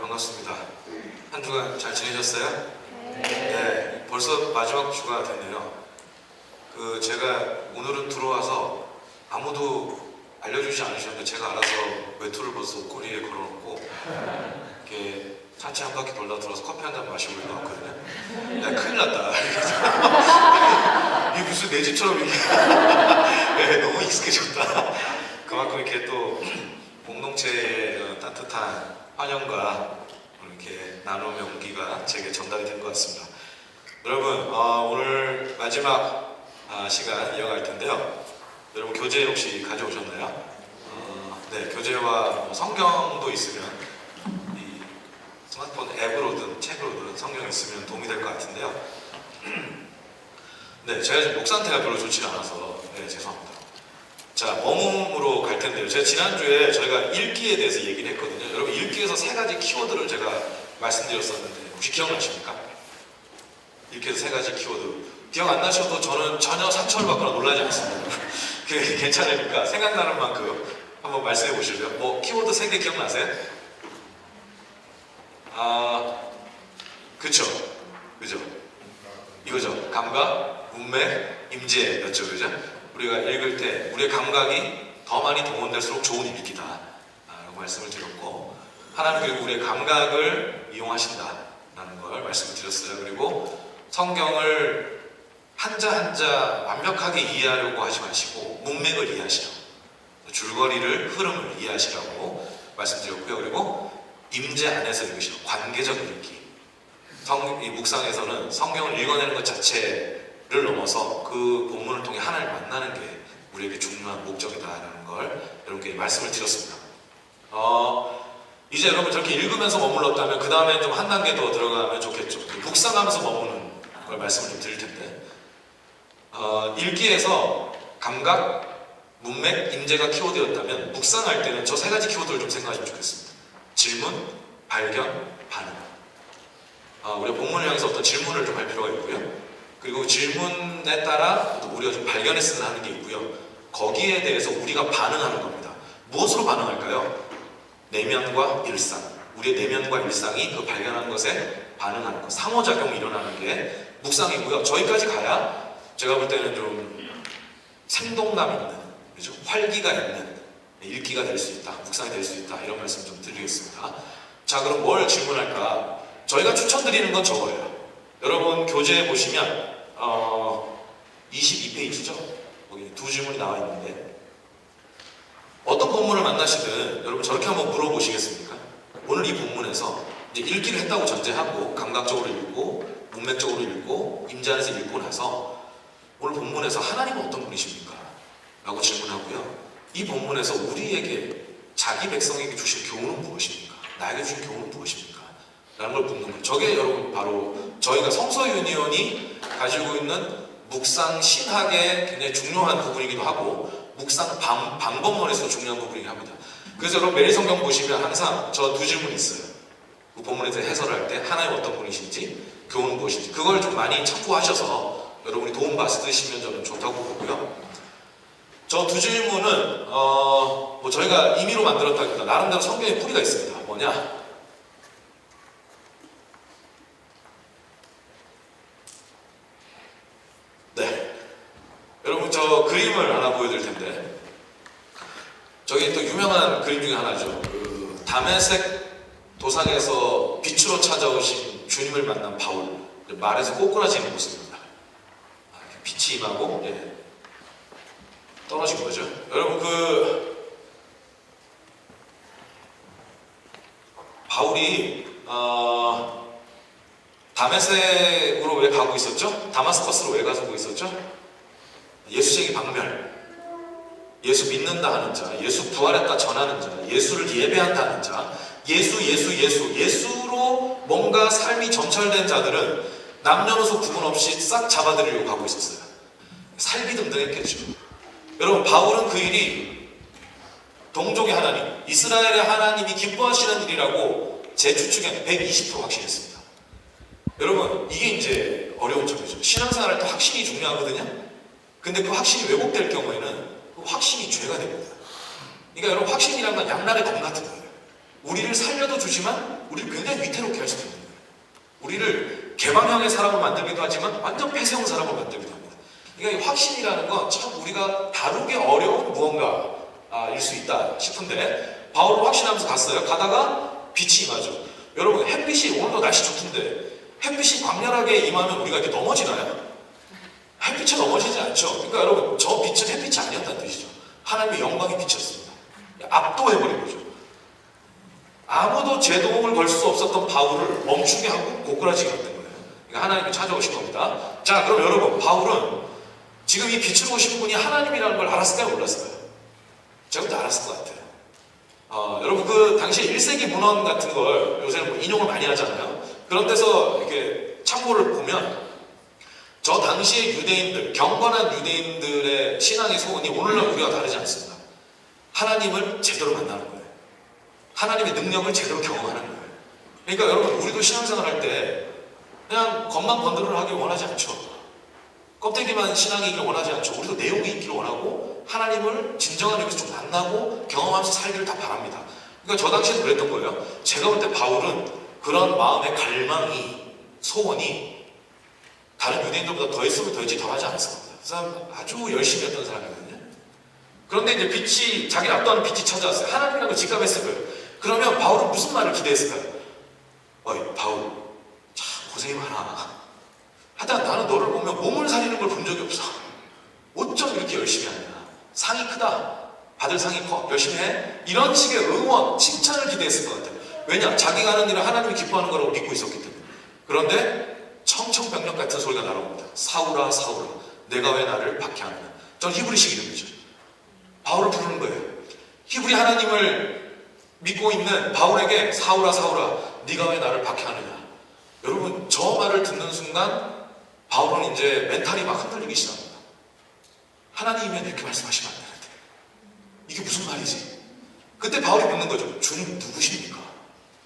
반갑습니다. 한 주간 잘 지내셨어요? 네. 네, 벌써 마지막 주가 됐네요. 제가 오늘은 들어와서 아무도 알려주지 않으셨는데 제가 알아서 외투를 벌써 옷걸이에 걸어놓고 이렇게 차체 한 바퀴 돌다 들어서 커피 한 잔 마시고 나왔거든요. 야, 큰일 났다. 이게 무슨 내 집처럼 이렇게 네, 너무 익숙해졌다. 그만큼 이렇게 또 공동체의 따뜻한 환영과 이렇게 나눔의 온기가 제게 전달이 된 것 같습니다. 여러분, 오늘 마지막 시간 이어갈 텐데요. 여러분 교재 혹시 가져오셨나요? 네, 교재와 성경도 있으면 이 스마트폰 앱으로든 책으로든 성경이 있으면 도움이 될 것 같은데요. 네, 제가 지금 목 상태가 별로 좋지 않아서 네, 죄송합니다. 자, 머뭇으로 갈 텐데요. 제가 지난주에 저희가 읽기에 대해서 얘기를 했거든요. 여러분, 읽기에서 세 가지 키워드를 제가 말씀드렸었는데 혹시 기억나십니까? 읽기에서 세 가지 키워드. 기억 안 나셔도 저는 전혀 상처를 받거나 놀라지 않습니다. 괜찮으니까 생각나는 만큼 한번 말씀해 보실래요? 뭐 키워드 세 개 기억나세요? 그쵸? 이거죠. 감각, 문맥, 임재였죠. 그죠? 우리가 읽을 때 우리의 감각이 더 많이 동원될수록 좋은 읽기다 라고 말씀을 드렸고, 하나님 그리고 우리의 감각을 이용하신다라는 걸 말씀을 드렸어요. 그리고 성경을 한자 한자 완벽하게 이해하려고 하지 마시고 문맥을 이해하시라고, 줄거리를, 흐름을 이해하시라고 말씀드렸고요. 그리고 임재 안에서 읽으시라고, 관계적 읽기. 이 묵상에서는 성경을 읽어내는 것 자체를 넘어서 그 본문을 통해 하나님을 만나는 게 우리에게 중요한 목적이다라는 걸 여러분께 말씀을 드렸습니다. 이제 여러분 저렇게 읽으면서 머물렀다면 그 다음에 좀 한 단계 더 들어가면 좋겠죠. 묵상하면서 머무는 걸 말씀을 좀 드릴 텐데, 읽기에서 감각, 문맥, 임재가 키워드였다면 묵상할 때는 저 세 가지 키워드를 좀 생각하시면 좋겠습니다. 질문, 발견, 반응. 우리가 본문을 향해서 어떤 질문을 좀 할 필요가 있고요. 그리고 질문에 따라 우리가 좀 발견했으면 하는 게 있고요. 거기에 대해서 우리가 반응하는 겁니다. 무엇으로 반응할까요? 내면과 일상. 우리의 내면과 일상이 그 발견한 것에 반응하는 것. 상호작용이 일어나는 게 묵상이고요. 저기까지 가야 제가 볼 때는 좀 생동감 있는, 그렇죠? 활기가 있는 읽기가 될 수 있다. 묵상이 될 수 있다. 이런 말씀 좀 드리겠습니다. 자, 그럼 뭘 질문할까? 저희가 추천드리는 건 저거예요. 여러분 교재에 보시면 22페이지죠? 거기 두 질문이 나와 있는데, 어떤 본문을 만나시든 여러분 저렇게 한번 물어보시겠습니까? 오늘 이 본문에서 이제 읽기를 했다고 전제하고 감각적으로 읽고 문맥적으로 읽고 임재 안에서 읽고 나서 오늘 본문에서 하나님은 어떤 분이십니까? 라고 질문하고요. 이 본문에서 우리에게 자기 백성에게 주신 교훈은 무엇입니까? 나에게 주신 교훈은 무엇입니까? 라는 걸 묻는 거예요. 저게 여러분 바로 저희가 성서 유니온이 가지고 있는 묵상 신학의 굉장히 중요한 부분이기도 하고 묵상 방법론에서도 중요한 부분이긴 합니다. 그래서 여러분 매일 성경 보시면 항상 저 두 질문이 있어요. 그 본문에서 해설을 할 때 하나님 어떤 분이신지, 교훈은 무엇인지, 그걸 좀 많이 참고하셔서 여러분이 도움 받으시면 저는 좋다고 보고요. 저 두 질문은 뭐 저희가 임의로 만들었다기보다 나름대로 성경의 뿌리가 있습니다. 뭐냐? 네, 여러분 저 그림을 하나 보여드릴 텐데, 저기 또 유명한 그림 중에 하나죠. 그 다메섹 도상에서 빛으로 찾아오신 주님을 만난 바울, 말에서 꼬꾸라지는 모습입니다. 빛이 임하고 떨어진 거죠. 여러분 바울이 다메섹으로 왜 가고 있었죠? 다마스커스로 왜 가고 있었죠? 예수쟁이 박멸, 예수 믿는다 하는 자, 예수 부활했다 전하는 자, 예수를 예배한다 하는 자, 예수로 뭔가 삶이 점철된 자들은 남녀노소 구분 없이 싹 잡아들이려고 가고 있었어요. 살기등등했겠죠. 여러분 바울은 그 일이 동족의 하나님, 이스라엘의 하나님이 기뻐하시는 일이라고 제 추측엔 120% 확신했습니다. 여러분 이게 이제 어려운 점이죠. 신앙생활 할 때 확신이 중요하거든요. 근데 그 확신이 왜곡될 경우에는 그 확신이 죄가 됩니다. 그러니까 여러분 확신이란 건 양날의 검 같은 거예요. 우리를 살려도 주지만 우리를 굉장히 위태롭게 할 수도 있는 거예요. 우리를 개방형의 사람을 만들기도 하지만 완전 폐쇄형 사람을 만들기도 합니다. 그러니까 이 확신이라는 건 참 우리가 다루기 어려운 무언가일 수 있다 싶은데, 바울은 확신하면서 갔어요. 가다가 빛이 임하죠. 여러분, 햇빛이 오늘도 날씨 좋던데 햇빛이 광렬하게 임하면 우리가 이렇게 넘어지나요? 햇빛에 넘어지지 않죠. 그러니까 여러분, 저 빛은 햇빛이 아니었다는 뜻이죠. 하나님의 영광이 빛이었습니다. 압도해버린 거죠. 아무도 제동을 걸 수 없었던 바울을 멈추게 하고 고꾸라지게 만든 거예요. 그러니까 하나님이 찾아오신 겁니다. 자, 그럼 여러분, 바울은 지금 이 빛을 보신 분이 하나님이라는 걸 알았을까요? 몰랐을까요? 제가 그때 알았을 것 같아요. 여러분, 그 당시에 1세기 문헌 같은 걸 요새는 뭐 인용을 많이 하잖아요. 그런 데서 이렇게 참고를 보면 저 당시의 유대인들, 경건한 유대인들의 신앙의 소원이 오늘날 우리와 다르지 않습니다. 하나님을 제대로 만나는 거예요. 하나님의 능력을 제대로 경험하는 거예요. 그러니까 여러분, 우리도 신앙생활 할 때 그냥 겉만 번들을 하길 원하지 않죠. 껍데기만 신앙이 있기를 원하지 않죠. 우리도 내용이 있기를 원하고 하나님을 진정한 의미에서 좀 만나고 경험하면서 살기를 다 바랍니다. 그러니까 저 당시에도 그랬던 거예요. 제가 볼 때 바울은 그런 마음의 갈망이, 소원이 다른 유대인들보다 더했으면 더했지 덜하지 않았을 겁니다. 그 사람 아주 열심히 했던 사람이거든요. 그런데 이제 빛이, 자기 압도하는 빛이 찾아왔어요. 하나님이라는 걸 직감했을 거예요. 그러면 바울은 무슨 말을 기대했을까요? 어이, 바울, 참 고생이 많아. 하여튼 나는 너를 보면 몸을 사리는 걸 본 적이 없어. 어쩜 이렇게 열심히 하냐. 상이 크다. 받을 상이 커. 열심히 해. 이런 식의 응원, 칭찬을 기대했을 것 같아요. 왜냐? 자기가 하는 일은 하나님이 기뻐하는 거라고 믿고 있었기 때문에. 그런데 청청병력 같은 소리가 날아옵니다. 사울아, 사울아, 내가 왜 나를 박해하느냐. 전 히브리식 이름이죠. 바울을 부르는 거예요. 히브리 하나님을 믿고 있는 바울에게 사울아, 사울아, 네가 왜 나를 박해하느냐. 여러분, 저 말을 듣는 순간 바울은 이제 멘탈이 막 흔들리기 시작합니다. 하나님이면 이렇게 말씀하시면 안 되는데 이게 무슨 말이지? 그때 바울이 묻는 거죠. 주님 누구십니까?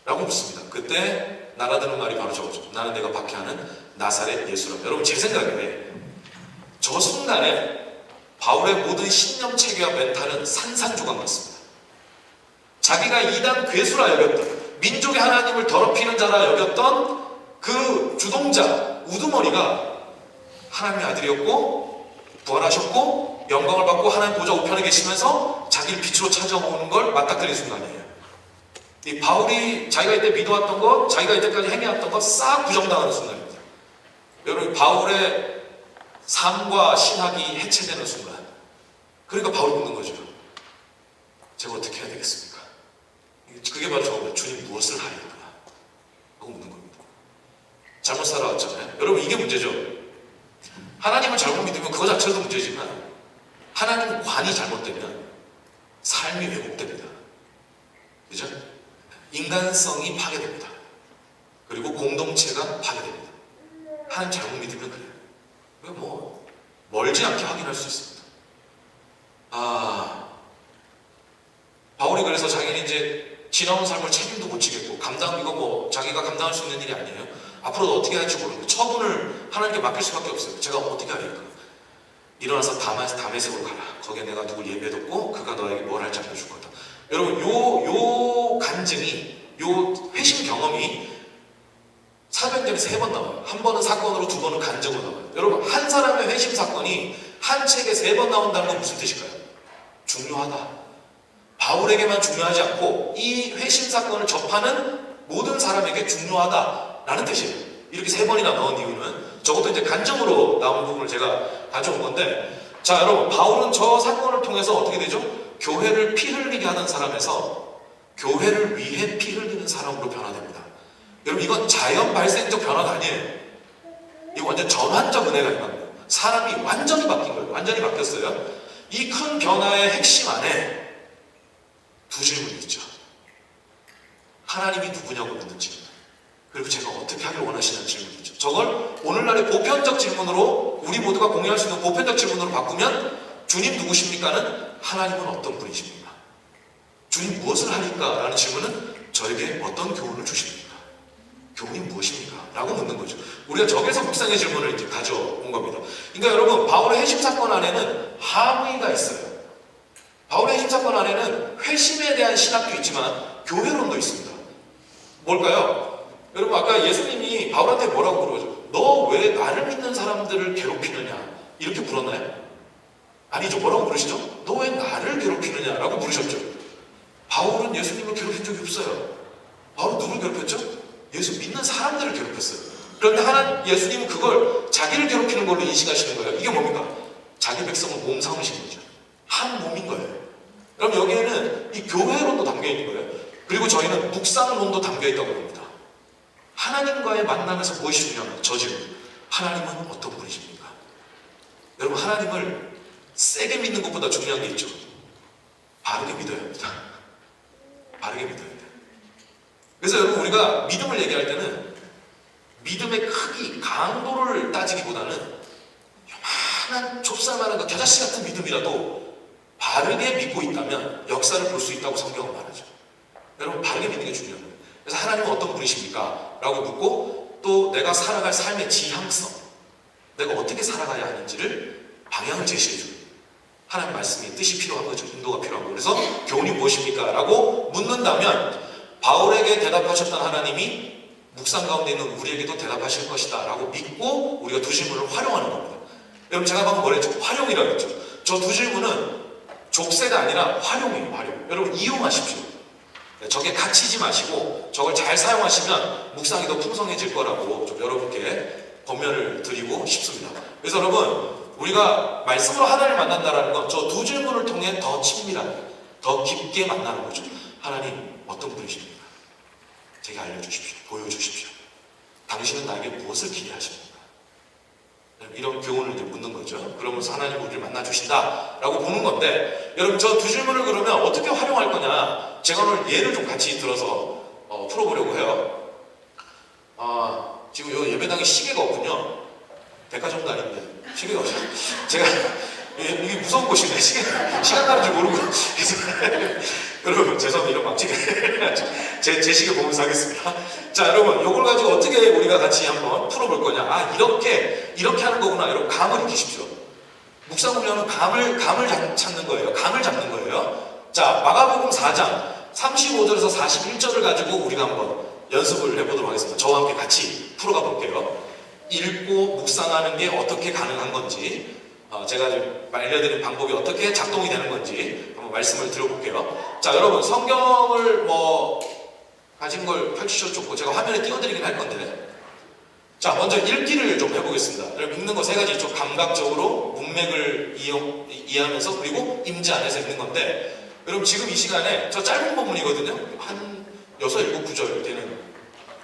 라고 묻습니다. 그때 날아드는 말이 바로 저거죠. 나는 내가 박해하는 나사렛 예수라. 여러분, 제 생각에 저 순간에 바울의 모든 신념 체계와 멘탈은 산산조각 났습니다. 자기가 이단 괴수라 여겼던, 민족의 하나님을 더럽히는 자라 여겼던 그 주동자, 우두머리가 하나님의 아들이었고 부활하셨고 영광을 받고 하나님 보좌 우편에 계시면서 자기를 빛으로 찾아오는 걸 맞닥뜨린 순간이에요. 이 바울이 자기가 이때 믿어왔던 것, 자기가 이때까지 행해왔던 것 싹 부정당하는 순간입니다. 여러분, 바울의 삶과 신학이 해체되는 순간. 그러니까 바울이 묻는 거죠. 제가 어떻게 해야 되겠습니까? 그게 바로 저겁니다. 주님 무엇을 하리까? 하고 묻는 겁니다. 잘못 살아왔잖아요. 여러분, 이게 문제죠. 하나님을 잘못 믿으면 그거 자체도 문제지만 하나님 관이 잘못되면 삶이 왜곡됩니다. 그죠? 인간성이 파괴됩니다. 그리고 공동체가 파괴됩니다. 하나님 잘못 믿으면 그래요. 그러니까 뭐 멀지 않게 확인할 수 있습니다. 바울이 그래서 자기는 이제 지나온 삶을 책임도 못 지겠고 이거 뭐 자기가 감당할 수 있는 일이 아니에요. 앞으로도 어떻게 할지 모르고 처분을 하나님께 맡길 수밖에 없어요. 제가 어떻게 하리까? 일어나서 다메섹으로 가라. 거기에 내가 누굴 예배했고 그가 너에게 뭘 할지 알려줄 거다. 여러분, 요 간증이, 요 회심 경험이 사도행전에 3번 나와요. 한 번은 사건으로, 2번은 간증으로 나와요. 여러분, 한 사람의 회심 사건이 한 책에 3번 나온다는 건 무슨 뜻일까요? 중요하다. 바울에게만 중요하지 않고 이 회심 사건을 접하는 모든 사람에게 중요하다라는 뜻이에요. 이렇게 3번이나 나온 이유는 저것도 이제 간증으로 나온 부분을 제가 가져온 건데, 자, 여러분, 바울은 저 사건을 통해서 어떻게 되죠? 교회를 피 흘리게 하는 사람에서 교회를 위해 피 흘리는 사람으로 변화됩니다. 여러분, 이건 자연 발생적 변화가 아니에요. 이거 완전 전환적 은혜가 임한 거예요. 사람이 완전히 바뀐 거예요. 완전히 바뀌었어요. 이 큰 변화의 핵심 안에 두 질문이 있죠. 하나님이 누구냐고 묻는 질문, 그리고 제가 어떻게 하길 원하시는 질문이죠. 저걸 오늘날의 보편적 질문으로, 우리 모두가 공유할 수 있는 보편적 질문으로 바꾸면 주님 누구십니까는 하나님은 어떤 분이십니까? 주님 무엇을 하니까? 라는 질문은 저에게 어떤 교훈을 주십니까? 교훈이 무엇입니까? 라고 묻는 거죠. 우리가 적에서 묵상의 질문을 이제 가져온 겁니다. 그러니까 여러분, 바울의 회심 사건 안에는 함의가 있어요. 바울의 회심 사건 안에는 회심에 대한 신학도 있지만 교회론도 있습니다. 뭘까요? 여러분 아까 예수님이 바울한테 뭐라고 물어보죠? 너 왜 나를 믿는 사람들을 괴롭히느냐? 이렇게 물었나요? 아니죠. 뭐라고 물으시죠? 너 왜 나를 괴롭히느냐? 라고 물으셨죠. 바울은 예수님을 괴롭힌 적이 없어요. 바울은 누굴 괴롭혔죠? 예수 믿는 사람들을 괴롭혔어요. 그런데 예수님은 그걸 자기를 괴롭히는 걸로 인식하시는 거예요. 이게 뭡니까? 자기 백성을 몸 삼으신 거죠. 한 몸인 거예요. 그럼 여기에는 이 교회론도 담겨 있는 거예요. 그리고 저희는 묵상론도 담겨 있다고 봅니다. 하나님과의 만남에서 무엇이 중요한가? 저 질문. 하나님은 어떤 분이십니까? 여러분 하나님을 세게 믿는 것보다 중요한 게 있죠. 바르게 믿어야 합니다. 바르게 믿어야 돼요. 그래서 여러분 우리가 믿음을 얘기할 때는 믿음의 크기, 강도를 따지기보다는 요만한 좁쌀만한 겨자씨 같은 믿음이라도 바르게 믿고 있다면 역사를 볼 수 있다고 성경은 말하죠. 여러분 바르게 믿는 게 중요한 거예요. 그래서 하나님은 어떤 분이십니까? 라고 묻고 또 내가 살아갈 삶의 지향성, 내가 어떻게 살아가야 하는지를 방향을 제시해줘요. 하나님 말씀이 뜻이 필요한 거죠. 인도가 필요한 거죠. 그래서 교훈이 무엇입니까? 라고 묻는다면 바울에게 대답하셨던 하나님이 묵상 가운데 있는 우리에게도 대답하실 것이다 라고 믿고 우리가 두 질문을 활용하는 겁니다. 여러분 제가 방금 뭐라 했죠? 활용이라고 했죠. 저 두 질문은 족쇄가 아니라 활용이에요. 활용. 여러분 이용하십시오. 저게 갇히지 마시고 저걸 잘 사용하시면 묵상이 더 풍성해질 거라고 좀 여러분께 권면을 드리고 싶습니다. 그래서 여러분 우리가 말씀으로 하나님을 만난다는 건 저 두 질문을 통해 더 친밀하게 더 깊게 만나는 거죠. 하나님 어떤 분이십니까? 제게 알려주십시오. 보여주십시오. 당신은 나에게 무엇을 기대하십니까? 이런 교훈을 이제 묻는 거죠. 그러면서 하나님 우리를 만나주신다라고 보는 건데 여러분 저 두 질문을 그러면 어떻게 활용할 거냐 제가 오늘 예를 좀 같이 들어서 풀어보려고 해요. 지금 요 예배당에 시계가 없군요. 백화점도 아닌데 시계가 없어요. 제가 이게 무서운 곳이네. 시간 가는 줄 모르고 여러분 죄송합니다. 이런 막지게 제 시계 보면서 하겠습니다. 자 여러분 요걸 가지고 어떻게 우리가 같이 한번 풀어볼 거냐. 이렇게 하는 거구나. 여러분 감을 익히십시오. 묵상 훈련은 감을 찾는 거예요. 감을 잡는 거예요. 자 마가복음 4장 35절에서 41절을 가지고 우리가 한번 연습을 해보도록 하겠습니다. 저와 함께 같이 풀어가 볼게요. 읽고 묵상하는 게 어떻게 가능한 건지 제가 좀 알려드린 방법이 어떻게 작동이 되는 건지 한번 말씀을 드려볼게요. 자 여러분 성경을 가진 걸 펼치셔도 좋고 제가 화면에 띄워드리긴 할 건데 자 먼저 읽기를 좀 해보겠습니다. 여러분 읽는 거 세 가지 있죠. 감각적으로 문맥을 이해하면서 그리고 임재 안에서 읽는 건데 여러분 지금 이 시간에 저 짧은 본문이거든요. 한 6, 7, 9절 되는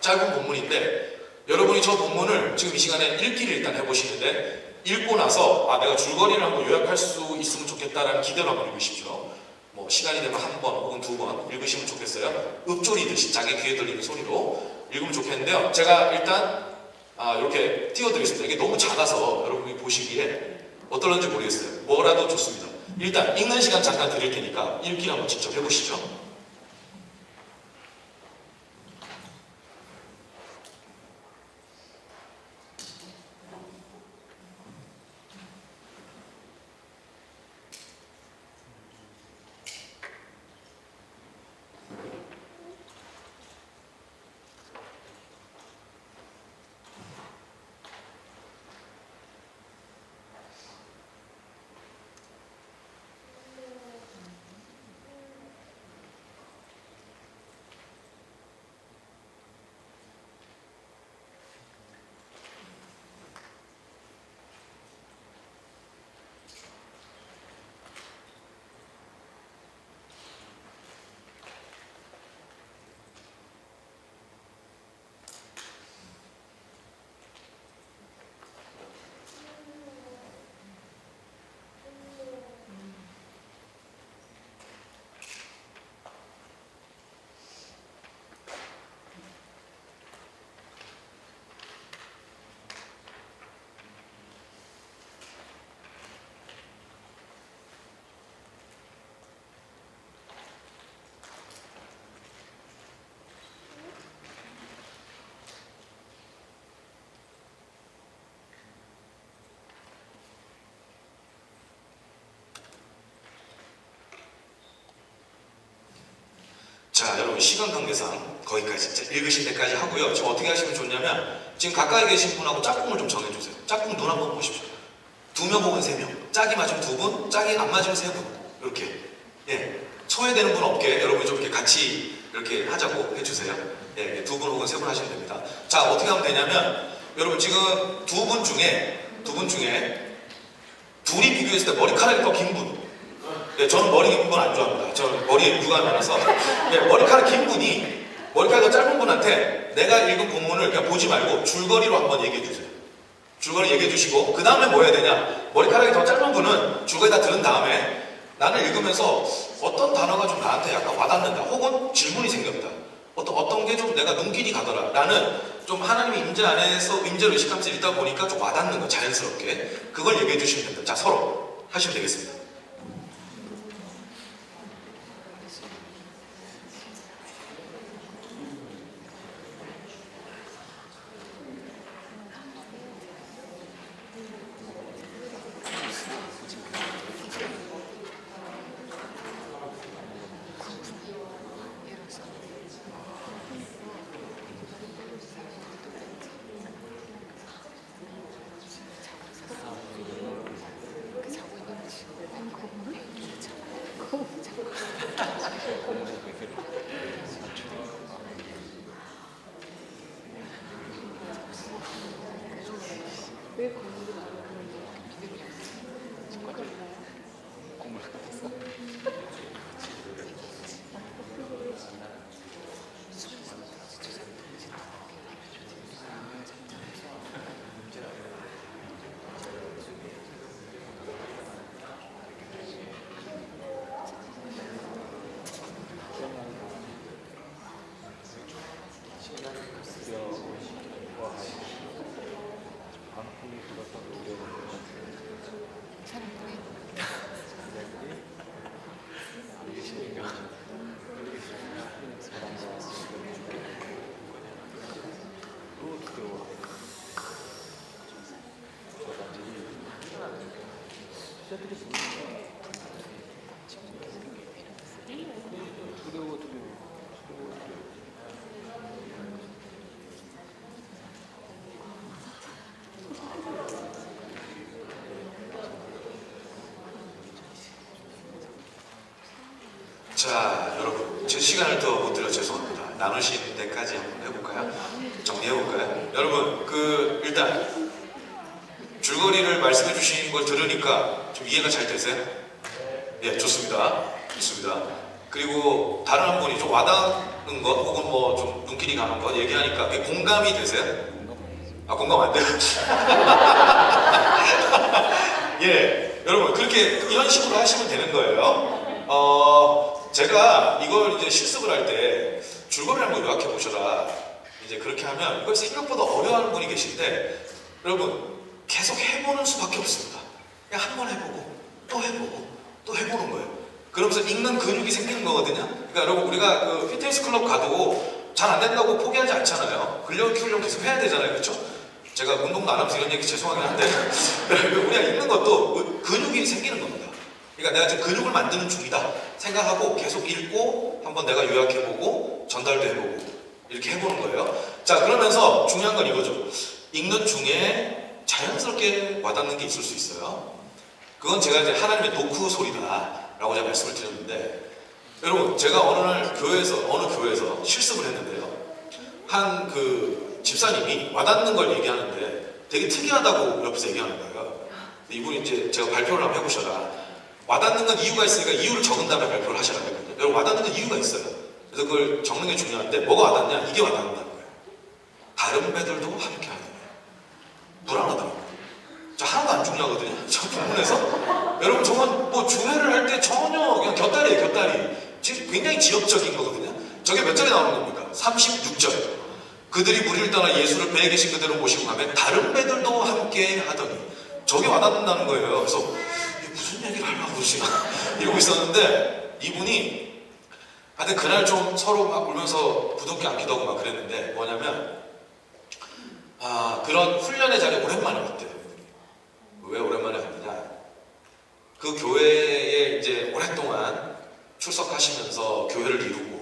짧은 본문인데 여러분이 저 본문을 지금 이 시간에 읽기를 일단 해보시는데 읽고 나서 내가 줄거리를 한번 요약할 수 있으면 좋겠다라는 기대로 한번 읽으십시오. 시간이 되면 한 번 혹은 두 번 읽으시면 좋겠어요. 읊조리듯이 자기 귀에 들리는 소리로 읽으면 좋겠는데요. 제가 일단 이렇게 띄워드리겠습니다. 이게 너무 작아서 여러분이 보시기에 어떨런지 모르겠어요. 뭐라도 좋습니다. 일단 읽는 시간 잠깐 드릴 테니까 읽기를 한번 직접 해보시죠. 여러분 시간 관계상 거기까지 읽으실 때까지 하고요. 지금 어떻게 하시면 좋냐면 지금 가까이 계신 분하고 짝꿍을 좀 정해주세요. 짝꿍 눈 한번 보십시오. 2명 혹은 3명, 짝이 맞으면 2분, 짝이 안 맞으면 3분, 이렇게. 예, 소외되는 분 없게 여러분이 좀 이렇게 같이 이렇게 하자고 해주세요. 예, 2분 혹은 3분 하시면 됩니다. 자, 어떻게 하면 되냐면 여러분 지금 두 분 중에 둘이 비교했을 때 머리카락이 더 긴 분. 예, 저는 머리 긴 분 안 좋아합니다. 저는 머리에 유가가 많아서. 예, 머리카락 긴 분이 머리카락이 더 짧은 분한테 내가 읽은 본문을 그냥 보지 말고 줄거리로 한번 얘기해 주세요. 줄거리 얘기해 주시고 그 다음에 뭐 해야 되냐, 머리카락이 더 짧은 분은 줄거리 다 들은 다음에 나는 읽으면서 어떤 단어가 좀 나한테 약간 와닿는다 혹은 질문이 생겼다, 어떤 게 좀 내가 눈길이 가더라, 나는 좀 하나님의 임재 안에서 임재로 의식하면서 읽다 보니까 좀 와닿는 거, 자연스럽게 그걸 얘기해 주시면 됩니다. 자, 서로 하시면 되겠습니다. 자, 여러분, 제 시간을 더 못 드려 죄송합니다. 나누시는 데까지 한번 해볼까요? 정리해볼까요? 여러분, 일단 줄거리를 말씀해 주신 걸 들으니까 좀 이해가 잘 되세요? 예, 좋습니다. 좋습니다. 그리고 다른 한 분이 좀 와닿는 것 혹은 뭐 좀 눈길이 가는 것 얘기하니까 그게 공감이 되세요? 아, 공감 안 돼요? 예, 여러분 그렇게 이런 식으로 하시면 되는 거예요. 제가 이걸 이제 실습을 할 때 줄거리를 한번 요약해 보셔라, 이제 그렇게 하면 이걸 생각보다 어려워하는 분이 계신데 여러분 계속 해보는 수밖에 없습니다. 그냥 한 번 해보고 또 해보고 또 해보는 거예요. 그러면서 읽는 근육이 생기는 거거든요. 그러니까 여러분 우리가 그 피트니스 클럽 가도 잘 안 된다고 포기하지 않잖아요. 근력을 키우려면 계속 해야 되잖아요, 그렇죠? 제가 운동도 안 하면서 이런 얘기 죄송하긴 한데 우리가 읽는 것도 근육이 생기는 겁니다. 그러니까 내가 지금 근육을 만드는 중이다 생각하고 계속 읽고 한번 내가 요약해보고 전달도 해보고 이렇게 해보는 거예요. 자, 그러면서 중요한 건 이거죠. 읽는 중에 자연스럽게 와닿는 게 있을 수 있어요. 그건 제가 이제 하나님의 노크 소리다라고 제가 말씀을 드렸는데, 여러분 제가 어느 교회에서 실습을 했는데요. 한 그 집사님이 와닿는 걸 얘기하는데 되게 특이하다고 옆에서 얘기하는 거예요. 이분이 이제 제가 발표를 한번 해보셔라. 와닿는 건 이유가 있으니까 이유를 적은 다음에 발표를 하셔라 했거든요. 여러분 와닿는 건 이유가 있어요. 그래서 그걸 적는 게 중요한데 뭐가 와닿냐? 이게 와닿는다는 거예요. 다른 배들도 함께 하는 거예요. 불안하더라고요. 저 하나도 안 중요하거든요. 저 부분에서 여러분 저건 뭐 주회를 할 때 전혀 그냥 곁다리예요, 곁다리. 지금 굉장히 지역적인 거거든요. 저게 몇 절에 나오는 겁니까? 36절. 그들이 무리를 떠나 예수를 배에 계신 그대로 모시고 가면 다른 배들도 함께 하더니, 저게 와닿는다는 거예요. 그래서 이게 무슨 얘기를 하려고 그러시나 이러고 있었는데 이분이 하여튼 그날 좀 서로 막 울면서 부둥켜 안기도 하고 막 그랬는데 뭐냐면 그런 훈련의 자리에 오랜만에 왔대요. 왜 오랜만에 왔느냐, 그 교회에 이제 오랫동안 출석하시면서 교회를 이루고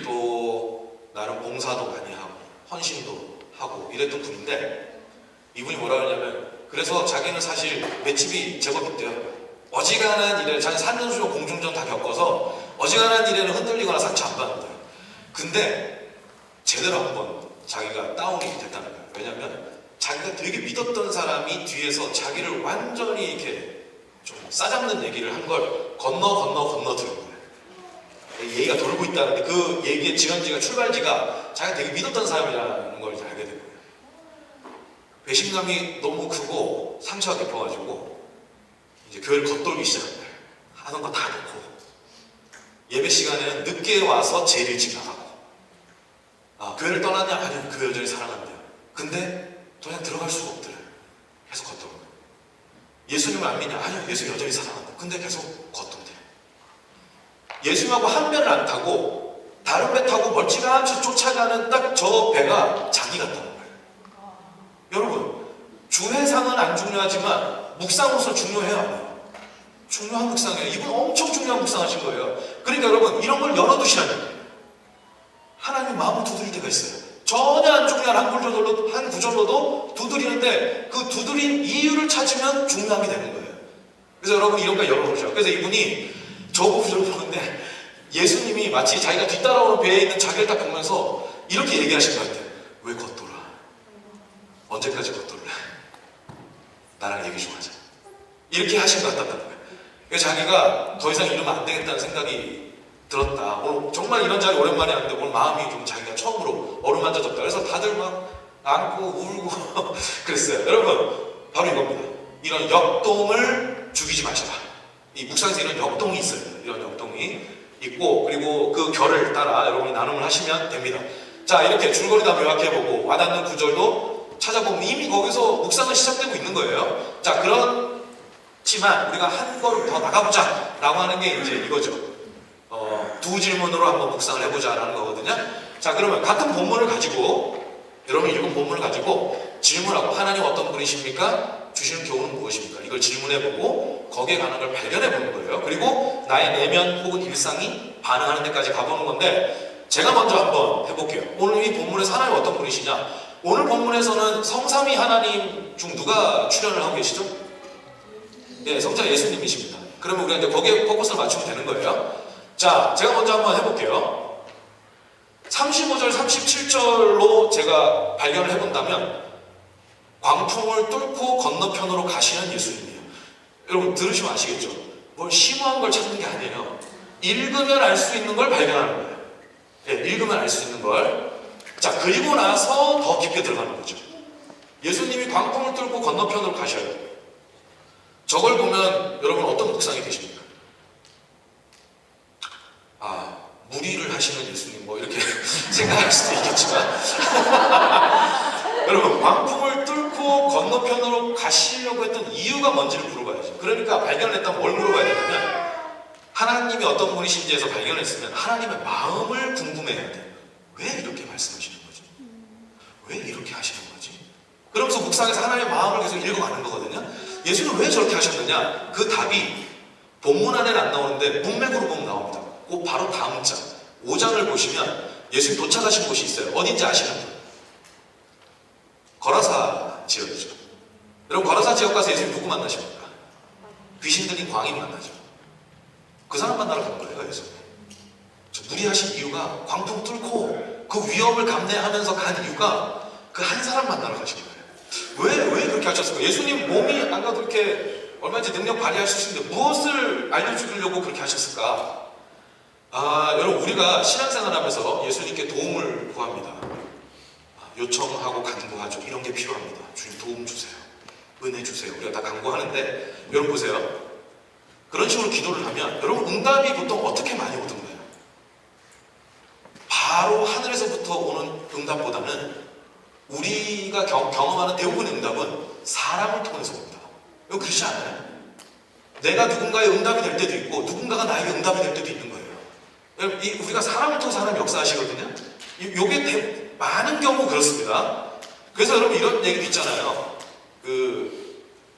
또 나름 봉사도 많이 하고 헌신도 하고 이랬던 분인데, 이분이 뭐라 그러냐면, 그래서 자기는 사실 맷집이 제법 있대요. 어지간한 일에, 자기 4년 수조 공중전 다 겪어서 어지간한 일에는 흔들리거나 상처 안 받는다. 근데 제대로 한번 자기가 다운이 됐다는 거예요. 왜냐면 자기가 되게 믿었던 사람이 뒤에서 자기를 완전히 이렇게 좀 싸잡는 얘기를 한 걸 건너 들은 거예요. 얘기가 돌고 있다는데, 그 얘기의 지원지가, 출발지가 자기가 되게 믿었던 사람이라는 걸 이제 알게 된 거예요. 배신감이 너무 크고 상처가 깊어가지고 이제 교회를 겉돌기 시작한 거예요. 하는 거 다 놓고 예배 시간에는 늦게 와서 제일 일찍 나가고, 교회를 떠났냐? 아니요, 교회 여전히 사랑한대요. 근데 더 이상 들어갈 수가 없더래요. 계속 겉도는 거예요. 예수님을 안 믿냐? 아니요, 예수 여전히 사랑한다. 근데 계속 겉돈대요. 예수님하고 한 배를 안 타고 다른 배 타고 멀찌감치 쫓아가는 딱 저 배가 자기 같다는 거예요. 여러분, 주회상은 안 중요하지만 묵상으로서 중요해요, 안 해요? 중요한 묵상이에요. 이분 엄청 중요한 묵상하신 거예요. 그러니까 여러분, 이런 걸 열어두시라는 거예요. 하나님 마음을 두드릴 때가 있어요. 전혀 안 중요한 한 구절로도 두드리는데, 그 두드린 이유를 찾으면 중요함이 되는 거예요. 그래서 여러분, 이런 거 열어보셔요. 그래서 이분이 저 구절을 보는데 예수님이 마치 자기가 뒤따라오는 배에 있는 자기를 딱 보면서 이렇게 얘기하신 것 같아요. 왜 겉돌아? 언제까지 겉돌래? 나랑 얘기 좀 하자. 이렇게 하신 것 같다는 거예요. 그래서 자기가 더 이상 이러면 안 되겠다는 생각이 들었다. 오늘 정말 이런 자리 오랜만에 하는데 오늘 마음이 좀 자기가 처음으로 어루만져졌다. 그래서 다들 막 안고 울고 그랬어요. 여러분, 바로 이겁니다. 이런 역동을 죽이지 마셔라. 이 묵상에서 이런 역동이 있어요. 이런 역동이 있고, 그리고 그 결을 따라 여러분이 나눔을 하시면 됩니다. 자, 이렇게 줄거리 다 요약해보고 와닿는 구절도 찾아보면 이미 거기서 묵상은 시작되고 있는 거예요. 자, 그렇지만 우리가 한 걸음 더 나가보자 라고 하는 게 이제 이거죠. 두 질문으로 한번 묵상을 해보자 라는 거거든요. 자, 그러면 같은 본문을 가지고, 여러분이 읽은 본문을 가지고 질문하고, 하나님 어떤 분이십니까? 주시는 교훈은 무엇입니까? 이걸 질문해보고 거기에 관한 걸 발견해보는 거예요. 그리고 나의 내면 혹은 일상이 반응하는 데까지 가보는 건데, 제가 먼저 한번 해볼게요. 오늘 이 본문에서 하나님 어떤 분이시냐? 오늘 본문에서는 성삼위 하나님 중 누가 출연을 하고 계시죠? 네, 성자 예수님이십니다. 그러면 우리가 이제 거기에 포커스를 맞추면 되는 거예요. 자, 제가 먼저 한번 해볼게요. 35절, 37절로 제가 발견을 해본다면 광풍을 뚫고 건너편으로 가시는 예수님이에요. 여러분, 들으시면 아시겠죠? 뭘 심오한 걸 찾는 게 아니에요. 읽으면 알 수 있는 걸 발견하는 거예요. 네, 읽으면 알 수 있는 걸. 자, 그리고 나서 더 깊게 들어가는 거죠. 예수님이 광풍을 뚫고 건너편으로 가셔요. 저걸 보면 여러분 어떤 묵상이 되십니까? 무리를 하시는 예수님, 뭐 이렇게 생각할 수도 있겠지만 여러분, 광풍을 뚫고 건너편으로 가시려고 했던 이유가 뭔지를 물어봐야죠. 그러니까 발견했다면 뭘 물어봐야 되냐면, 하나님이 어떤 분이신지에서 발견했으면 하나님의 마음을 궁금해야 돼. 왜 이렇게 말씀하시는 거지? 왜 이렇게 하시는 거지? 그러면서 묵상에서 하나님의 마음을 계속 읽어가는 거거든요. 예수는 왜 저렇게 하셨느냐? 그 답이 본문 안에는 안 나오는데 문맥으로 보면 나옵니다. 그 바로 다음 장 5장을 보시면 예수님 도착하신 곳이 있어요. 어딘지 아시는 분? 거라사 지역이죠. 여러분, 거라사 지역 가서 예수님 누구 만나십니까? 귀신 들린 광인 만나죠. 그 사람 만나러 간 거예요, 예수님. 무리하신 이유가, 광풍 뚫고 그 위험을 감내하면서 간 이유가 그 한 사람 만나러 가신 거예요. 왜 그렇게 하셨을까? 예수님 몸이 안 가도 이렇게 얼마든지 능력 발휘할 수 있는데 무엇을 알려주려고 그렇게 하셨을까? 여러분, 우리가 신앙생활 하면서 예수님께 도움을 구합니다. 요청하고 간구하죠. 이런 게 필요합니다. 주님 도움 주세요. 은혜 주세요. 우리가 다 간구하는데, 여러분 보세요. 그런 식으로 기도를 하면 여러분 응답이 보통 어떻게 많이 오던가요? 바로 하늘에서부터 오는 응답보다는 우리가 경험하는 대부분의 응답은 사람을 통해서 옵니다. 이거 그렇지 않아요? 내가 누군가의 응답이 될 때도 있고 누군가가 나에게 응답이 될 때도 있는 거예요. 우리가 사람을 통해서 하나님 역사하시거든요. 이게 많은 경우 그렇습니다. 그래서 여러분 이런 얘기도 있잖아요.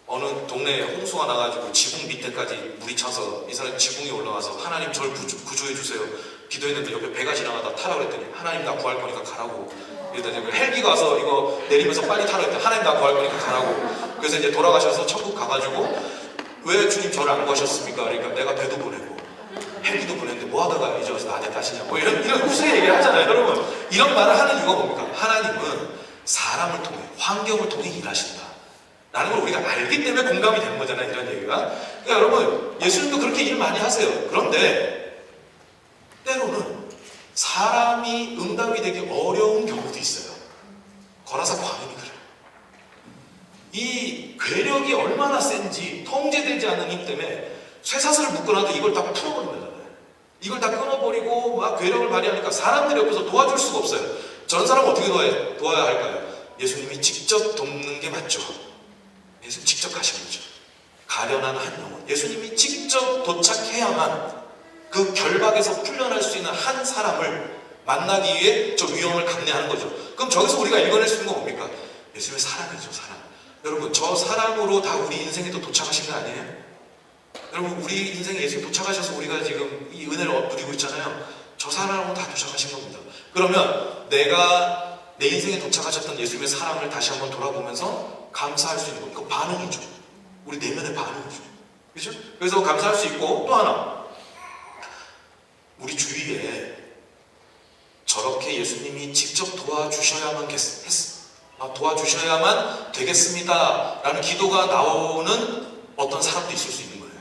어느 동네에 홍수가 나가지고 지붕 밑에까지 물이 차서 이 사람이 지붕에 올라가서 하나님 저를 구조해 주세요. 기도했는데 옆에 배가 지나가다 타라고 그랬더니 하나님 나 구할 거니까 가라고. 그랬더니 헬기가 와서 이거 내리면서 빨리 타라고 했더니 하나님 나 구할 거니까 가라고. 그래서 이제 돌아가셔서 천국 가가지고 왜 주님 저를 안 구하셨습니까? 그러니까 내가 배도 보내고 헬기도 보냈는데 뭐 하다가 이제 와서 나한테 따시냐고. 뭐 이런 우스개 얘기를 하잖아요. 여러분 이런 말을 하는 이유가 뭡니까? 하나님은 사람을 통해 환경을 통해 일하신다 라는 걸 우리가 알기 때문에 공감이 되는 거잖아요. 이런 얘기가. 그러니까 여러분 예수님도 그렇게 일 많이 하세요. 그런데 때로는 사람이 응답이 되기 어려운 경우도 있어요. 거라사 광인이 그래요. 이 괴력이 얼마나 센지 통제되지 않는 힘 때문에 쇠사슬을 묶어놔도 이걸 다 풀어버린다잖아요. 이걸 다 끊어버리고 막 괴력을 발휘하니까 사람들이 옆에서 도와줄 수가 없어요. 저런 사람 어떻게 도와야 할까요? 예수님이 직접 돕는 게 맞죠. 예수님 직접 가신 거죠. 가련한 한 영혼. 예수님이 직접 도착해야만 그 결박에서 풀려날 수 있는 한 사람을 만나기 위해 저 위험을 감내하는 거죠. 그럼 저기서 우리가 읽어낼 수 있는 건 뭡니까? 예수님의 사랑이죠, 사랑. 여러분, 저 사랑으로 다 우리 인생에 또 도착하신 거 아니에요? 여러분, 우리 인생에 예수님 도착하셔서 우리가 지금 이 은혜를 누리고 있잖아요. 저 사랑으로 다 도착하신 겁니다. 그러면 내가 내 인생에 도착하셨던 예수님의 사랑을 다시 한번 돌아보면서 감사할 수 있는 것, 그 반응이죠. 우리 내면의 반응이죠. 그렇죠? 그래서 감사할 수 있고, 또 하나, 우리 주위에 저렇게 예수님이 직접 도와주셔야만 되겠습니다 라는 기도가 나오는 어떤 사람도 있을 수 있는 거예요.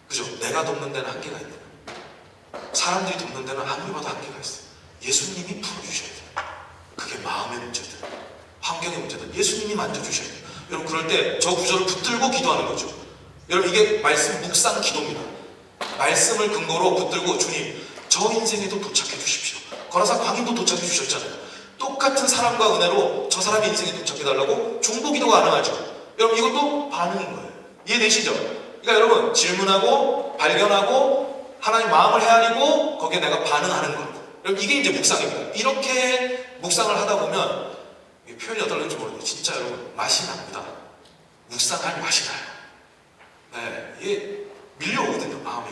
그죠? 내가 돕는 데는 한계가 있는 거예요. 사람들이 돕는 데는 아무리 봐도 한계가 있어요. 예수님이 풀어주셔야 돼요. 그게 마음의 문제든 환경의 문제든 예수님이 만져주셔야 돼요. 여러분 그럴 때 저 구절을 붙들고 기도하는 거죠. 여러분 이게 말씀 묵상 기도입니다. 말씀을 근거로 붙들고 주님 저 인생에도 도착해 주십시오. 거라사 광인도 도착해 주셨잖아요. 똑같은 사랑과 은혜로 저 사람의 인생에 도착해달라고 중보기도가 가능하죠. 여러분 이것도 반응인 거예요. 이해되시죠? 그러니까 여러분 질문하고 발견하고 하나님 마음을 헤아리고 거기에 내가 반응하는 것. 여러분 이게 이제 묵상입니다. 이렇게 묵상을 하다 보면 표현이 어떨는지 모르겠는데 진짜 여러분 맛이 납니다. 묵상할 맛이 나요. 네, 이게 밀려오거든요. 마음에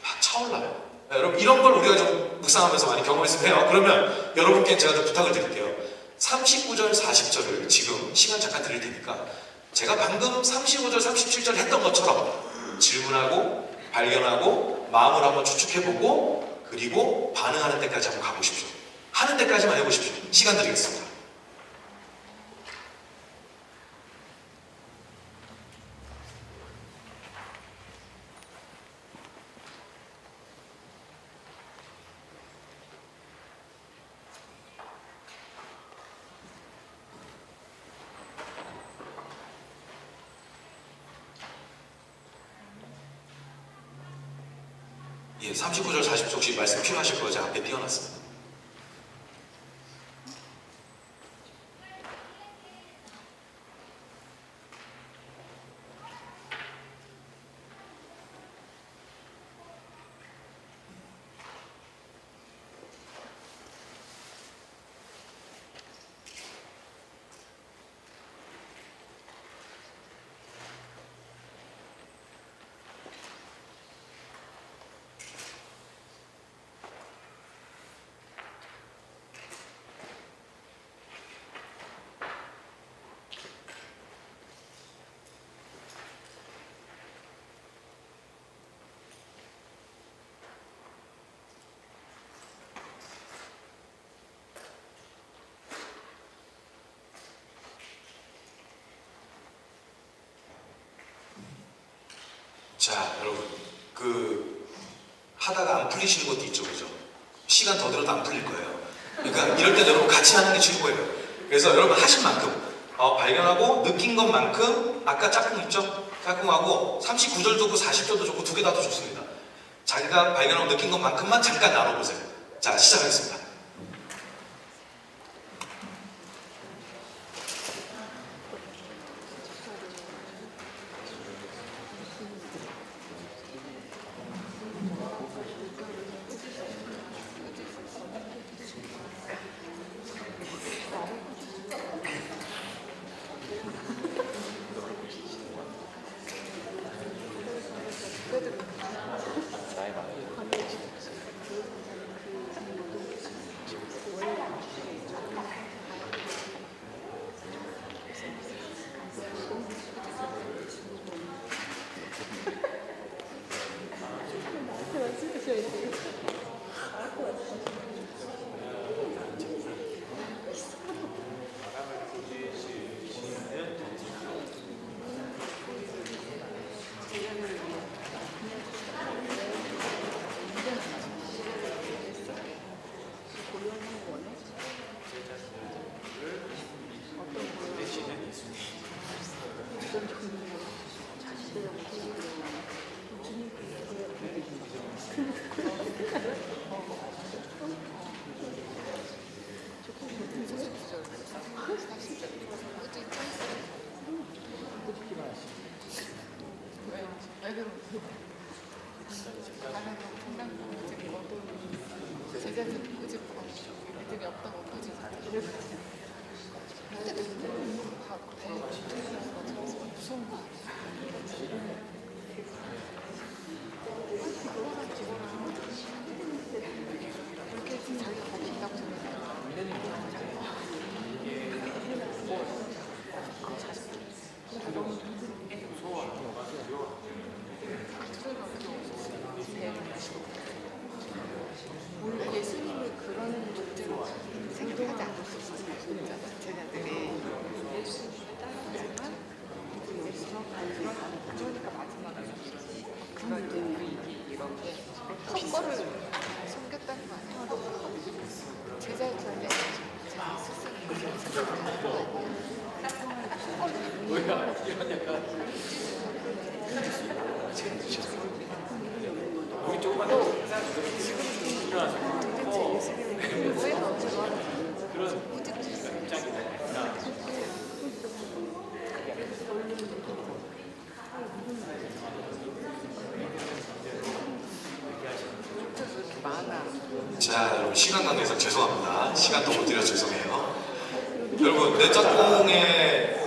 막 차올라요. 네, 여러분 이런 걸 우리가 좀 묵상하면서 많이 경험했으면 해요. 그러면 여러분께 제가 좀 부탁을 드릴게요. 39절 40절을 지금 시간 잠깐 드릴 테니까 제가 방금 35절 37절 했던 것처럼 질문하고 발견하고 마음을 한번 추측해보고 그리고 반응하는 데까지 한번 가보십시오. 하는 데까지만 해보십시오. 시간 드리겠습니다. 예, 39절 40절 혹시 말씀 필요하실 거예요? 제가 앞에 띄워놨습니다. 자, 여러분, 하다가 안 풀리시는 것도 있죠, 그죠? 시간 더 들어도 안 풀릴 거예요. 그러니까 이럴 때 여러분 같이 하는 게 최고예요. 그래서 여러분 하신 만큼 발견하고 느낀 것만큼 아까 짝꿍 있죠? 짝꿍하고 39절도 좋고 40절도 좋고 두 개 다 더 좋습니다. 자기가 발견하고 느낀 것만큼만 잠깐 나눠보세요. 자, 시작하겠습니다. 우리 조금만 더 일어나서 그런 입장이다. 자, 여러분 시간 관계상 죄송합니다. 시간 더 못 드려 죄송해요. 여러분 내 짝꿍의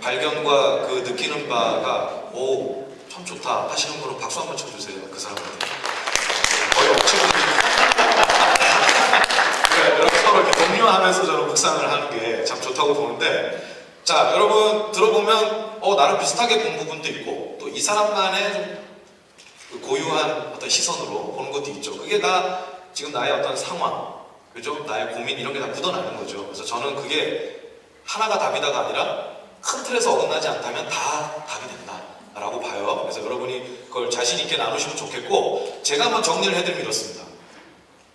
발견과 그 느끼는 바가 오, 참 좋다 하시는 분은 박수 한번 쳐주세요. 그 사람한테. 거의 억지로 여러분 서로 이렇게 독려하면서 저는 묵상을 하는 게 참 좋다고 보는데, 자 여러분 들어보면 나랑 비슷하게 본 부분도 있고 또 이 사람만의 좀 고유한 어떤 시선으로 보는 것도 있죠. 그게 다 지금 나의 어떤 상황, 그죠? 나의 고민 이런 게 다 묻어나는 거죠. 그래서 저는 그게 하나가 답이다가 아니라 큰 틀에서 어긋나지 않다면 다 답이 된다라고 봐요. 그래서 여러분이 그걸 자신 있게 나누시면 좋겠고, 제가 한번 정리를 해드리면 이렇습니다.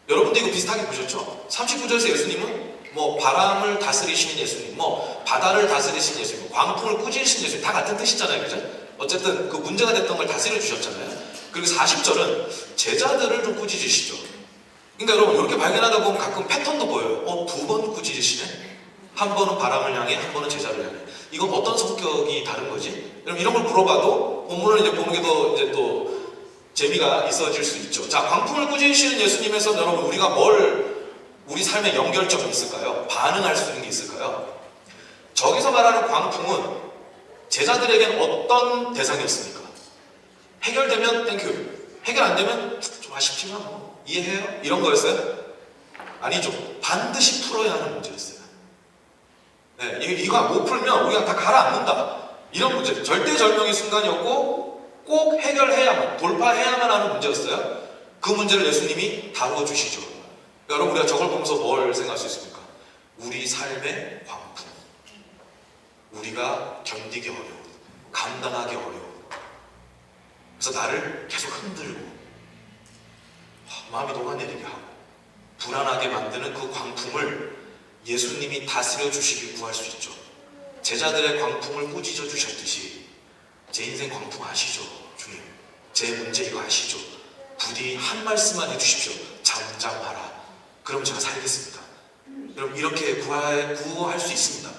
여러분도 이거 비슷하게 보셨죠? 39절에서 예수님은 뭐 바람을 다스리시는 예수님, 뭐 바다를 다스리시는 예수님, 광풍을 꾸짖으시는 예수님 다 같은 뜻이잖아요, 그죠? 어쨌든 그 문제가 됐던 걸 다스려 주셨잖아요. 그리고 40절은 제자들을 좀 꾸짖으시죠. 그러니까 여러분 이렇게 발견하다 보면 가끔 패턴도 보여요. 두 번 꾸짖으시네? 한 번은 바람을 향해, 한 번은 제자를 향해. 이건 어떤 성격이 다른 거지? 그럼 이런 걸 물어봐도 본문을 이제 보는 게 더 이제 또 재미가 있어질 수 있죠. 자, 광풍을 꾸짖으시는 예수님에서 여러분 우리가 우리 삶에 연결점이 있을까요? 반응할 수 있는 게 있을까요? 저기서 말하는 광풍은 제자들에겐 어떤 대상이었습니까? 해결되면 땡큐, 해결 안 되면 좀 아쉽지만 뭐 이해해요? 이런 거였어요? 아니죠. 반드시 풀어야 하는 문제였어요. 네, 이거 못 풀면 우리가 다 가라앉는다. 이런 문제, 절대절명의 순간이었고 꼭 해결해야만, 돌파해야만 하는 문제였어요. 그 문제를 예수님이 다루어 주시죠. 여러분 우리가 저걸 보면서 뭘 생각할 수 있습니까? 우리 삶의 광풍, 우리가 견디기 어려운, 감당하기 어려운, 그래서 나를 계속 흔들고 마음이 녹아내리게 하고 불안하게 만드는 그 광풍을 예수님이 다스려 주시길 구할 수 있죠. 제자들의 광풍을 꾸짖어 주셨듯이 제 인생 광풍 아시죠? 주님, 제 문제 이거 아시죠? 부디 한 말씀만 해주십시오. 잠잠하라. 그럼 제가 살겠습니다. 여러분 이렇게 구할 수 있습니다.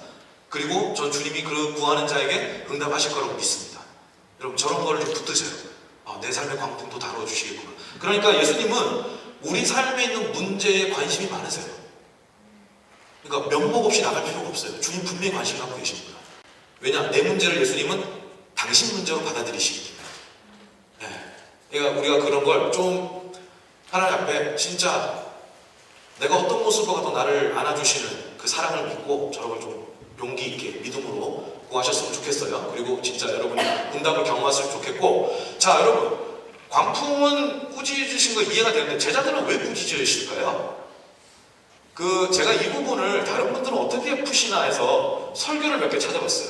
그리고 전 주님이 그 구하는 자에게 응답하실 거라고 믿습니다. 여러분 저런 거를 좀 붙드세요. 내 삶의 광풍도 다뤄주시겠구나. 그러니까 예수님은 우리 삶에 있는 문제에 관심이 많으세요. 그러니까 면목 없이 나갈 필요가 없어요. 주님 분명히 관심 갖고 계십니다. 왜냐? 내 문제를 예수님은 당신 문제로 받아들이시기 때문에. 네. 그러니까 우리가 그런 걸 좀 하나님 앞에 진짜 내가 어떤 모습으로 가도 나를 안아주시는 그 사랑을 믿고 저런 걸 좀 용기 있게 믿음으로 구하셨으면 좋겠어요. 그리고 진짜 여러분이 응답을 경험하셨으면 좋겠고, 자 여러분 광풍은 꾸짖으신 거 이해가 되는데 제자들은 왜 꾸짖으실까요? 제가 이 부분을 다른 분들은 어떻게 푸시나 해서 설교를 몇 개 찾아봤어요.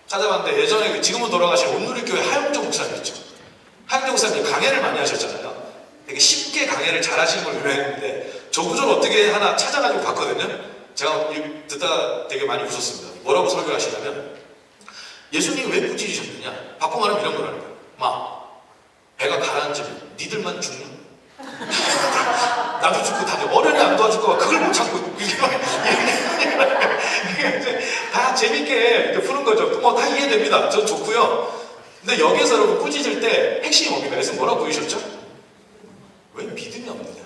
찾아봤는데 예전에 지금은 돌아가신 온누리교회 하영정 목사님 있죠. 하영정 목사님 강해를 많이 하셨잖아요. 되게 쉽게 강해를 잘하시는 걸 유명했는데 저 구절 어떻게 하나 찾아가지고 봤거든요. 제가 듣다가 되게 많이 웃었습니다. 뭐라고 설교를 하시냐면, 예수님이 왜 꾸짖으셨느냐? 바꿔 말하면 이런 거라는 거예요. 배가 가라앉으면 니들만 죽는? 나도 죽고 다들 어련히 안 도와줄 거야. 그걸 못 참고 다 재밌게 이렇게 푸는 거죠. 다 이해됩니다. 전 좋고요. 근데 여기에서 여러분 꾸짖을 때 핵심이 뭡니까? 예수님 뭐라고 보이셨죠? 왜 믿음이 없느냐?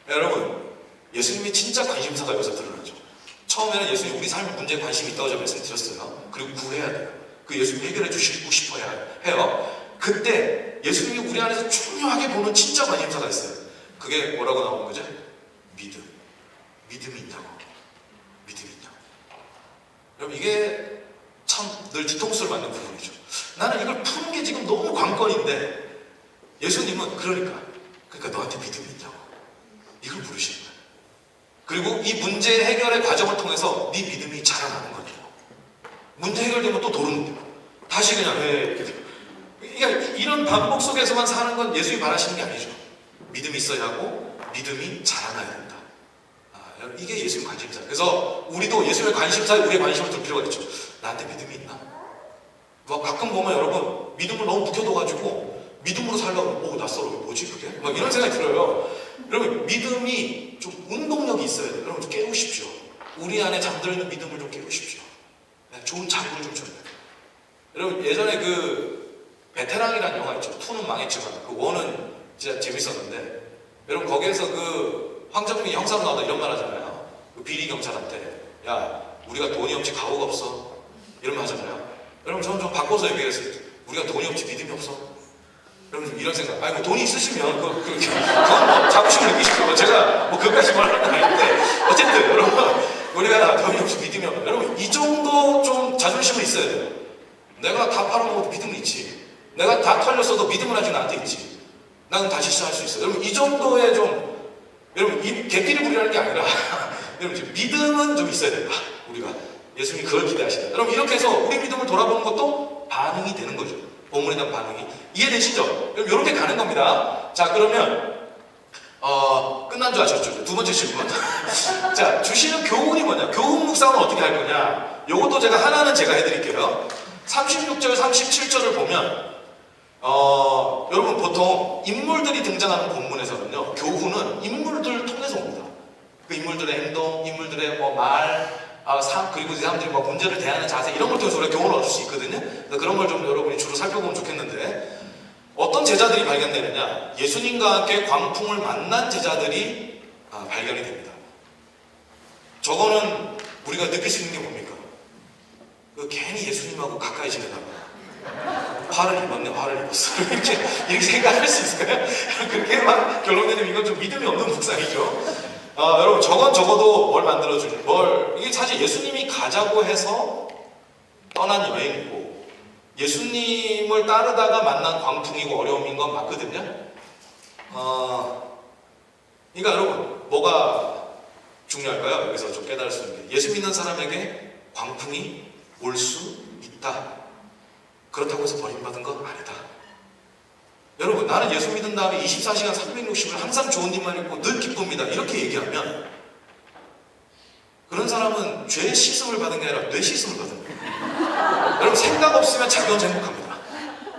여러분 예수님이 진짜 관심사가 여기서 드러나죠. 처음에는 예수님이 우리 삶의 문제에 관심이 있다고 제가 말씀드렸어요. 그리고 구해야 돼요. 그 예수님이 해결해 주시고 싶어야 해요. 그때 예수님이 우리 안에서 중요하게 보는 진짜 관심사가 있어요. 그게 뭐라고 나오는 거죠? 믿음. 믿음이 있냐고. 믿음이 있냐고. 여러분 이게 참 늘 뒤통수를 맞는 부분이죠. 나는 이걸 푸는 게 지금 너무 관건인데 예수님은 그러니까 너한테 믿음이 있냐고. 이걸 물으시는 거예요. 그리고 이 문제 해결의 과정을 통해서 네 믿음이 자라나는 거죠. 문제 해결되면 또 도는 거예요. 다시 그냥 이렇게 돼요. 그러니까 이런 반복 속에서만 사는 건 예수님이 바라시는 게 아니죠. 믿음이 있어야 하고 믿음이 자라나야 된다. 여러분, 이게 예수님 관심사. 그래서 우리도 예수님의 관심사에 우리의 관심을 둘 필요가 있죠. 나한테 믿음이 있나? 뭐 가끔 보면 여러분 믿음을 너무 묵혀둬가지고 믿음으로 살려고 낯설어 뭐지 그게? 막 이런 생각이 들어요. 여러분 믿음이 좀 운동력이 있어야 돼요. 여러분 좀 깨우십시오. 우리 안에 잠들어있는 믿음을 좀 깨우십시오. 네, 좋은 자극을 좀 줘야 돼요. 여러분 예전에 그 베테랑이라는 영화 있죠. 2는 망했지만 그 1은 진짜 재밌었는데 여러분 거기에서 그 황정민이 형사로 나오다 이런 말 하잖아요. 그 비리 경찰한테 야 우리가 돈이 없지 가오가 없어 이런 말 하잖아요. 여러분 저는 좀 바꿔서 얘기했어요. 우리가 돈이 없지 믿음이 없어. 여러분 이런 생각. 아니 뭐 돈이 있으시면 그건 뭐 자부심을 느끼시죠. 제가 뭐 그것까지 말하는 건 아닌데 어쨌든 여러분 우리가 돈이 없이 믿음이 없는 여러분 이 정도 좀 자존심은 있어야 돼요. 내가 다 팔아먹어도 믿음은 있지. 내가 다 털렸어도 믿음은 아직 나한테 있지. 나는 다시 시작할 수 있어. 여러분 이 정도의 좀 여러분 이 개끼리 부리라는 게 아니라 여러분 믿음은 좀 있어야 된다. 우리가 예수님이 그걸 기대하신다. 여러분 이렇게 해서 우리 믿음을 돌아보는 것도 반응이 되는 거죠. 본문에 대한 반응이 이해되시죠? 여러분 이렇게 가는 겁니다. 자 그러면 끝난 줄 아셨죠? 두 번째 질문. 자 주시는 교훈이 뭐냐? 교훈 묵상은 어떻게 할 거냐? 요것도 제가 하나는 제가 해드릴게요. 36절, 37절을 보면 여러분 보통 인물들이 등장하는 본문에서는요 교훈은 인물들을 통해서 옵니다. 그 인물들의 행동, 인물들의 그리고 이 사람들이 문제를 대하는 자세 이런 걸 통해서 우리가 교훈을 얻을 수 있거든요. 그런 걸 좀 여러분이 주로 살펴보면 좋겠는데 어떤 제자들이 발견되느냐? 예수님과 함께 광풍을 만난 제자들이 발견이 됩니다. 저거는 우리가 느낄 수 있는 게 뭡니까? 괜히 예수님하고 가까이 지내다가 화를 입었네, 화를 입었어. 이렇게 생각할 수 있을까요? 그렇게 막 결론 내리면 이건 좀 믿음이 없는 묵상이죠. 여러분, 저건 적어도 뭘 만들어주는, 이게 사실 예수님이 가자고 해서 떠난 여행이고, 예수님을 따르다가 만난 광풍이고 어려움인 건 맞거든요. 그러니까 여러분, 뭐가 중요할까요? 여기서 좀 깨달을 수 있는 게. 예수 믿는 사람에게 광풍이 올 수 있다. 그렇다고 해서 버림받은 건 아니다. 여러분 나는 예수 믿은 다음에 24시간 360일 항상 좋은 일만 있고 늘 기쁩니다. 이렇게 얘기하면 그런 사람은 죄 씻음을 받은 게 아니라 뇌 씻음을 받은 거예요. 여러분 생각 없으면 자기 혼자 행복합니다.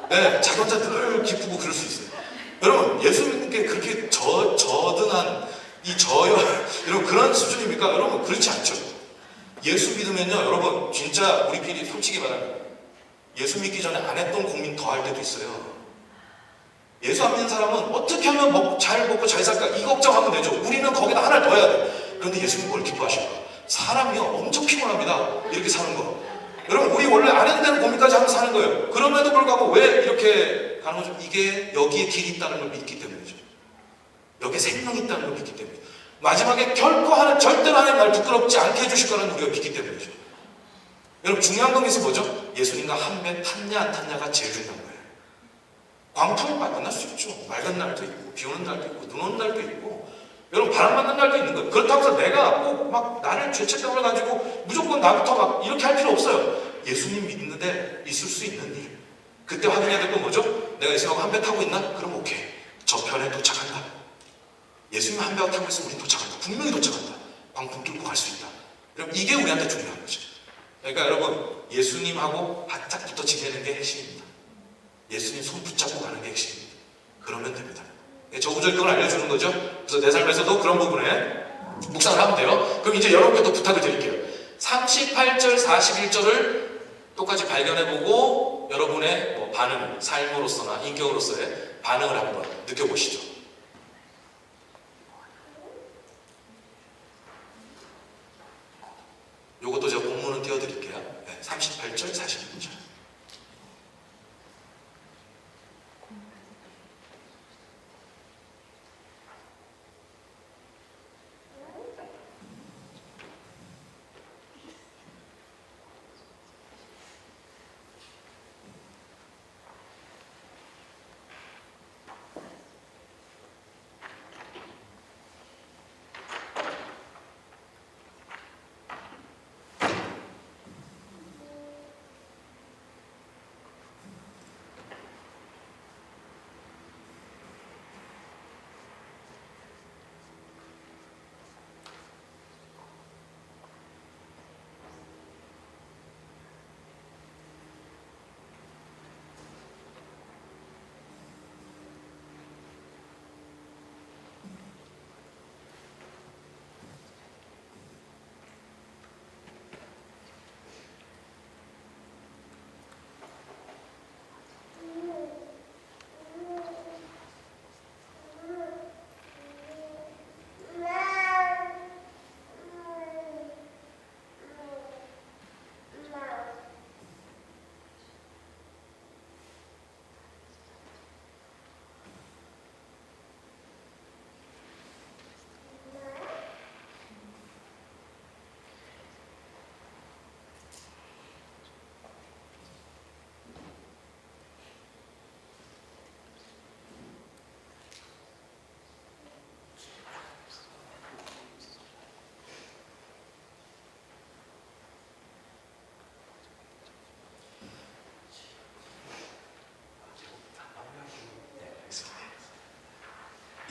네, 자기 혼자 늘 기쁘고 그럴 수 있어요. 여러분 예수 믿는 게 그렇게 저등한 여러분 그런 수준입니까? 여러분 그렇지 않죠. 예수 믿으면요 여러분 진짜 우리끼리 솔직히 말하면 예수 믿기 전에 안 했던 고민 더 할 때도 있어요. 예수 안 믿는 사람은 어떻게 하면 잘 먹고 잘 살까 이 걱정하면 되죠. 우리는 거기다 하나를 더 해야 돼. 그런데 예수님 뭘 기뻐하실까? 사람이요 엄청 피곤합니다. 이렇게 사는 거. 여러분 우리 원래 안 해도 되는 고민까지 하면서 사는 거예요. 그럼에도 불구하고 왜 이렇게 가는 거죠? 이게 여기에 길이 있다는 걸 믿기 때문이죠. 여기에 생명이 있다는 걸 믿기 때문이죠. 마지막에 절대로 하나님 날 부끄럽지 않게 해주실 거라는 우리가 믿기 때문이죠. 여러분 중요한 건 뭐죠? 예수님과 한 배 탔냐 안 탔냐가 제일 중요한 거예요. 광풍을 만날 수 있죠. 맑은 날도 있고 비 오는 날도 있고 눈 오는 날도 있고 여러분 바람 맞는 날도 있는 거예요. 그렇다고 해서 내가 꼭 나를 죄책감을 가지고 무조건 나부터 이렇게 할 필요 없어요. 예수님 믿는데 있을 수 있는 일. 그때 확인해야 될 건 뭐죠? 내가 예수님하고 한 배 타고 있나? 그럼 오케이. 저 편에 도착한다. 예수님 한 배가 타고 있으면 우린 도착한다. 분명히 도착한다. 광풍 뚫고 갈 수 있다. 그럼 이게 우리한테 중요한 거죠. 그러니까 여러분 예수님하고 바짝 붙어 지내는 게 핵심입니다. 예수님 손 붙잡고 가는 게 핵심입니다. 그러면 됩니다. 저구절경을 알려주는 거죠. 그래서 내 삶에서도 그런 부분에 묵상을 하면 돼요. 그럼 이제 여러분께 또 부탁을 드릴게요. 38절, 41절을 똑같이 발견해보고 여러분의 반응, 삶으로서나 인격으로서의 반응을 한번 느껴보시죠. 요것도 제가 본문은 띄워드릴게요. 38절, 41절.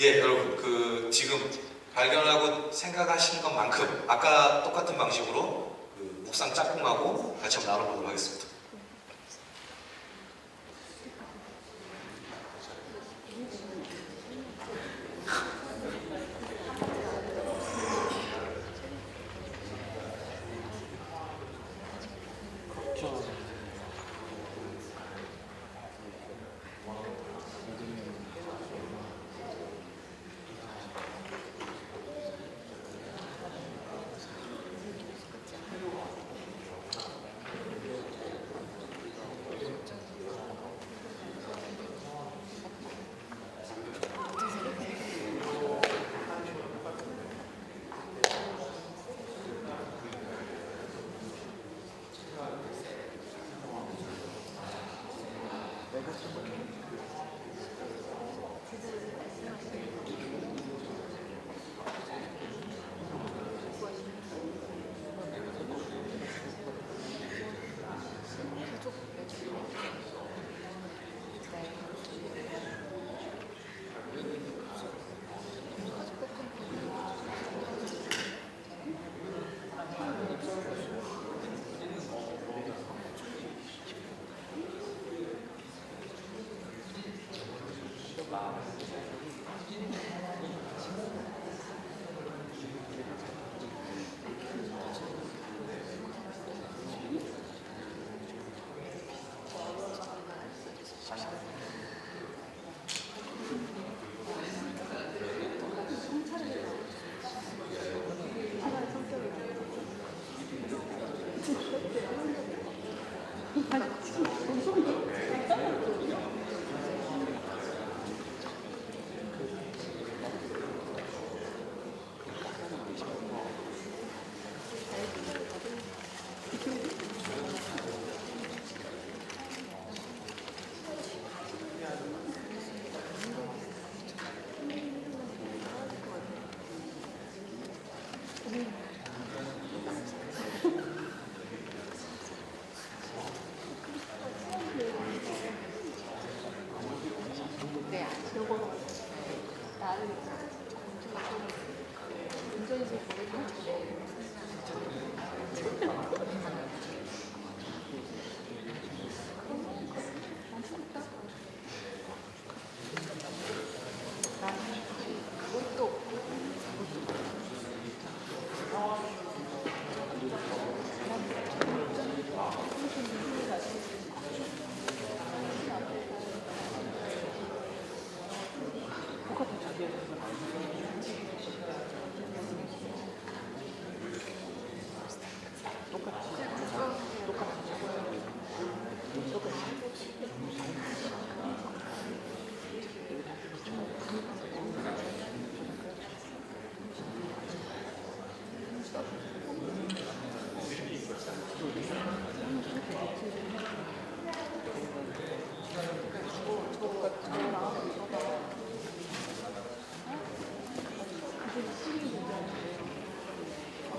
예, 여러분, 지금 발견하고 생각하신 것만큼 아까 똑같은 방식으로 묵상 짝꿍하고 같이 한번 나눠보도록 하겠습니다.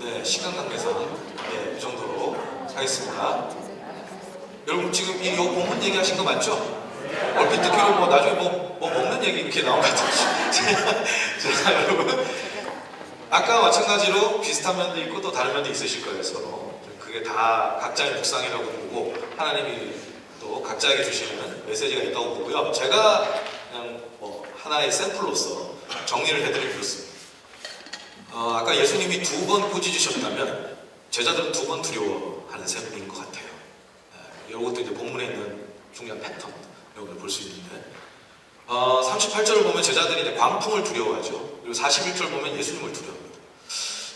네, 시간 관계상 이 정도로 하겠습니다. 여러분 지금 이 본문 얘기하신 거 맞죠? 얼핏 듣기로 뭐 나중에 뭐 먹는 얘기 이렇게 나온 것 같아요. 자, 여러분 아까 마찬가지로 비슷한 면도 있고 또 다른 면도 있으실 거예요. 서로 그게 다 각자의 묵상이라고 보고 하나님이 또 각자에게 주시는 메시지가 있다고 보고요. 제가 그냥 뭐 하나의 샘플로서 정리를 해드리면 그렇습니다. 아까 예수님이 2번 꾸짖으셨다면 제자들은 2번 두려워하는 셈인 것 같아요. 이런 것도 이제 본문에 있는 중요한 패턴 이런 걸 볼 수 있는데 38절을 보면 제자들이 이제 광풍을 두려워하죠. 그리고 41절 보면 예수님을 두려워합니다.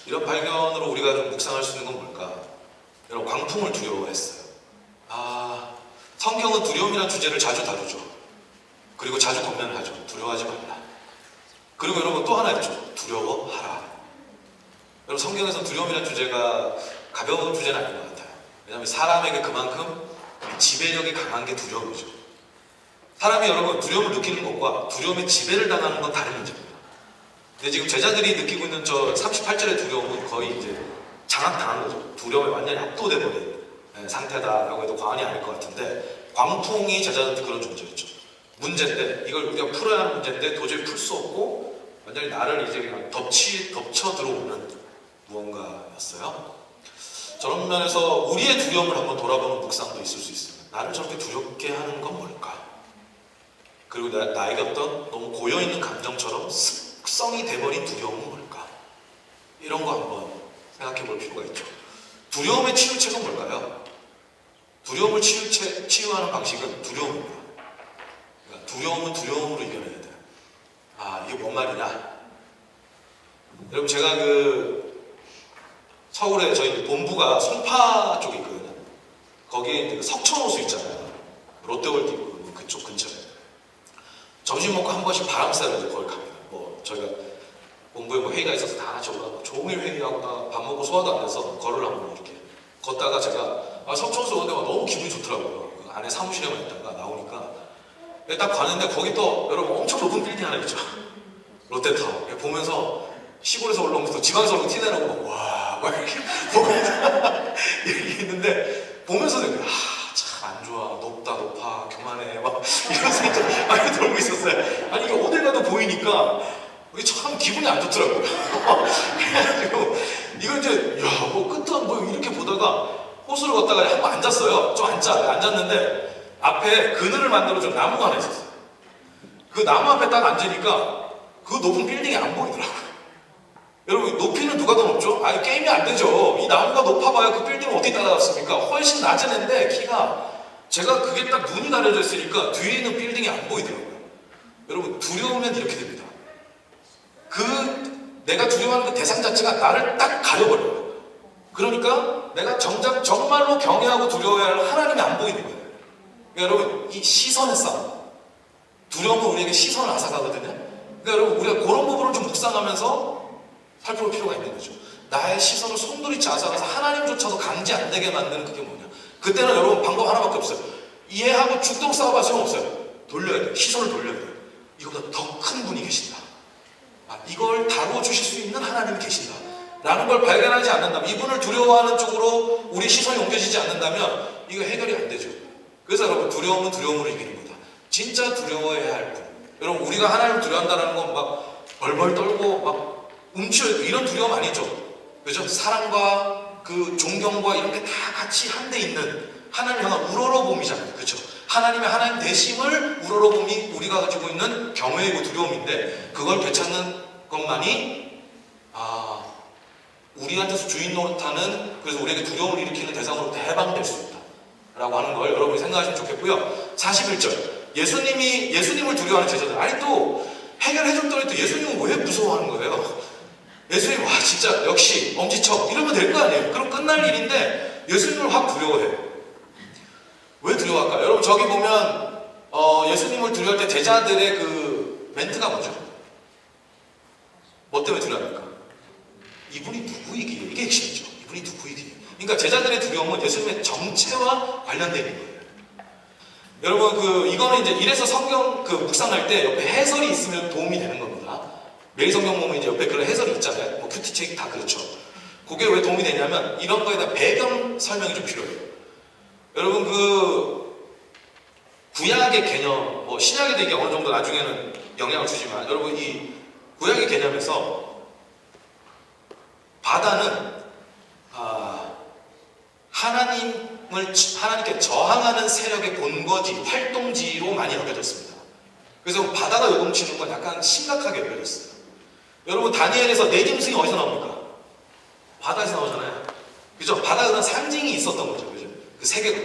이런 발견으로 우리가 좀 묵상할 수 있는 건 뭘까? 여러분 광풍을 두려워했어요. 성경은 두려움이라는 주제를 자주 다루죠. 그리고 자주 권면을 하죠. 두려워하지 말라. 그리고 여러분 또 하나 있죠. 두려워하라. 여러분 성경에서 두려움이라는 주제가 가벼운 주제는 아닌 것 같아요. 왜냐하면 사람에게 그만큼 지배력이 강한 게 두려움이죠. 사람이 여러분 두려움을 느끼는 것과 두려움에 지배를 당하는 건 다른 문제입니다. 근데 지금 제자들이 느끼고 있는 저 38절의 두려움은 거의 이제 장악당한 거죠. 두려움에 완전히 압도돼버린 상태다라고 해도 과언이 아닐 것 같은데 광풍이 제자들한테 그런 존재였죠. 문제인데 이걸 우리가 풀어야 하는 문제인데 도저히 풀 수 없고 완전히 나를 이제 그냥 덮쳐 들어오는 무언가였어요. 저런 면에서 우리의 두려움을 한번 돌아보는 묵상도 있을 수 있습니다. 나를 저렇게 두렵게 하는 건 뭘까? 그리고 나에게 어떤 너무 고여있는 감정처럼 습성이 돼버린 두려움은 뭘까? 이런 거 한번 생각해 볼 필요가 있죠. 두려움의 치유책은 뭘까요? 두려움을 치유하는 방식은 두려움입니다. 그러니까 두려움은 두려움으로 이겨내야 돼요. 아, 이게 뭔 말이냐? 여러분, 제가 서울에 저희 본부가 송파 쪽에 있거든요. 거기에 이제 석천호수 있잖아요. 롯데월드 그쪽 근처에. 점심 먹고 한 번씩 바람 쐬러 이제 거기 갑니다. 뭐 저희가 본부에 뭐 회의가 있어서 다 같이 올라가고 종일 회의하고 밥 먹고 소화도 안 돼서 걸으려고 이렇게 걷다가 제가 석천호수 오는데 너무 기분이 좋더라고요. 그 안에 사무실에만 있다가 나오니까 딱 봤는데 거기 또 여러분 엄청 높은 빌딩 하나 있죠. 롯데타워. 보면서 시골에서 올라오면서 지방에서 올라오면 티내라고 막 이렇게 보고 이렇게 있는데 보면서 내가 참 안 좋아, 높아, 교만해 막 이런 생각 많이 들고 있었어요. 아니 이게 어딜 가도 보이니까 이게 참 기분이 안 좋더라고요. 그래가지고 이걸 이제 뭐 끝도 뭐 이렇게 보다가 호수를 걷다가 한번 앉았어요. 좀 앉았는데 앞에 그늘을 만들어준 나무가 하나 있었어요. 그 나무 앞에 딱 앉으니까 그 높은 빌딩이 안 보이더라고요. 여러분, 높이는 누가 더 높죠? 아니, 게임이 안 되죠. 이 나무가 높아봐야 그 빌딩을 어떻게 따라갔습니까? 훨씬 낮은 애인데, 키가. 제가 그게 딱 눈이 가려져 있으니까 뒤에 있는 빌딩이 안 보이더라고요. 여러분, 두려우면 이렇게 됩니다. 내가 두려워하는 그 대상 자체가 나를 딱 가려버려요. 그러니까 내가 정작 정말로 경외하고 두려워해야 할 하나님이 안 보이는 거예요. 그러니까 여러분, 이 시선의 싸움. 두려움은 우리에게 시선을 앗아가거든요. 그러니까 여러분, 우리가 그런 부분을 좀 묵상하면서 살펴볼 필요가 있는 거죠. 나의 시선을 손들이치 앗아가서 하나님조차도 강제 안 되게 만드는 그게 뭐냐. 그때는 여러분 방법 하나밖에 없어요. 이해하고 죽도록 싸워봐 소용없어요. 돌려야 돼요. 시선을 돌려야 돼요. 이거보다 더 큰 분이 계신다. 이걸 다루어 주실 수 있는 하나님이 계신다. 라는 걸 발견하지 않는다면, 이분을 두려워하는 쪽으로 우리 시선이 옮겨지지 않는다면 이거 해결이 안 되죠. 그래서 여러분, 두려움은 두려움으로 이기는 거다. 진짜 두려워해야 할 분. 여러분, 우리가 하나님을 두려워한다는 건 막 벌벌 떨고 막 움츠러들고 이런 두려움 아니죠. 그죠? 사랑과 그 존경과 이런 게 다 같이 한데 있는 하나님 향한 우러러봄이잖아요. 그렇죠? 하나님 되심을 우러러봄이 우리가 가지고 있는 경외이고 두려움인데, 그걸 되찾는 것만이 우리한테서 주인 노릇하는, 그래서 우리에게 두려움을 일으키는 대상으로 해방될 수 있다 라고 하는 걸 여러분이 생각하시면 좋겠고요. 41절, 예수님을 두려워하는 제자들. 아니 또 해결해줬더니 또 예수님은 왜 무서워하는 거예요? 예수님, 와 진짜 역시 엄지척 이러면 될 거 아니에요. 그럼 끝날 일인데 예수님을 확 두려워해요. 왜 두려워할까요? 여러분, 저기 보면 예수님을 두려워할 때 제자들의 그 멘트가 뭐죠? 뭐 때문에 두려워합니까? 이분이 누구이기에, 이게 핵심이죠. 이분이 누구이기에. 그러니까 제자들의 두려움은 예수님의 정체와 관련된 거예요. 여러분, 이거는 이제 이래서 성경 묵상할 때 옆에 해설이 있으면 도움이 되는 겁니다. 매일 성경 보면 이제 옆에 그런 해설이 있잖아요. 뭐 큐티책 다 그렇죠. 그게 왜 도움이 되냐면 이런 거에 대한 배경 설명이 좀 필요해요. 여러분, 구약의 개념, 뭐 신약에도 이게 어느 정도 나중에는 영향을 주지만, 여러분 이 구약의 개념에서 바다는 하나님께 저항하는 세력의 본거지, 활동지로 많이 여겨졌습니다. 그래서 바다가 요동치는 건 약간 심각하게 여겨졌어요. 여러분, 다니엘에서 네 짐승이 어디서 나옵니까? 바다에서 나오잖아요. 그죠? 바다가 그런 상징이 있었던 거죠. 그죠?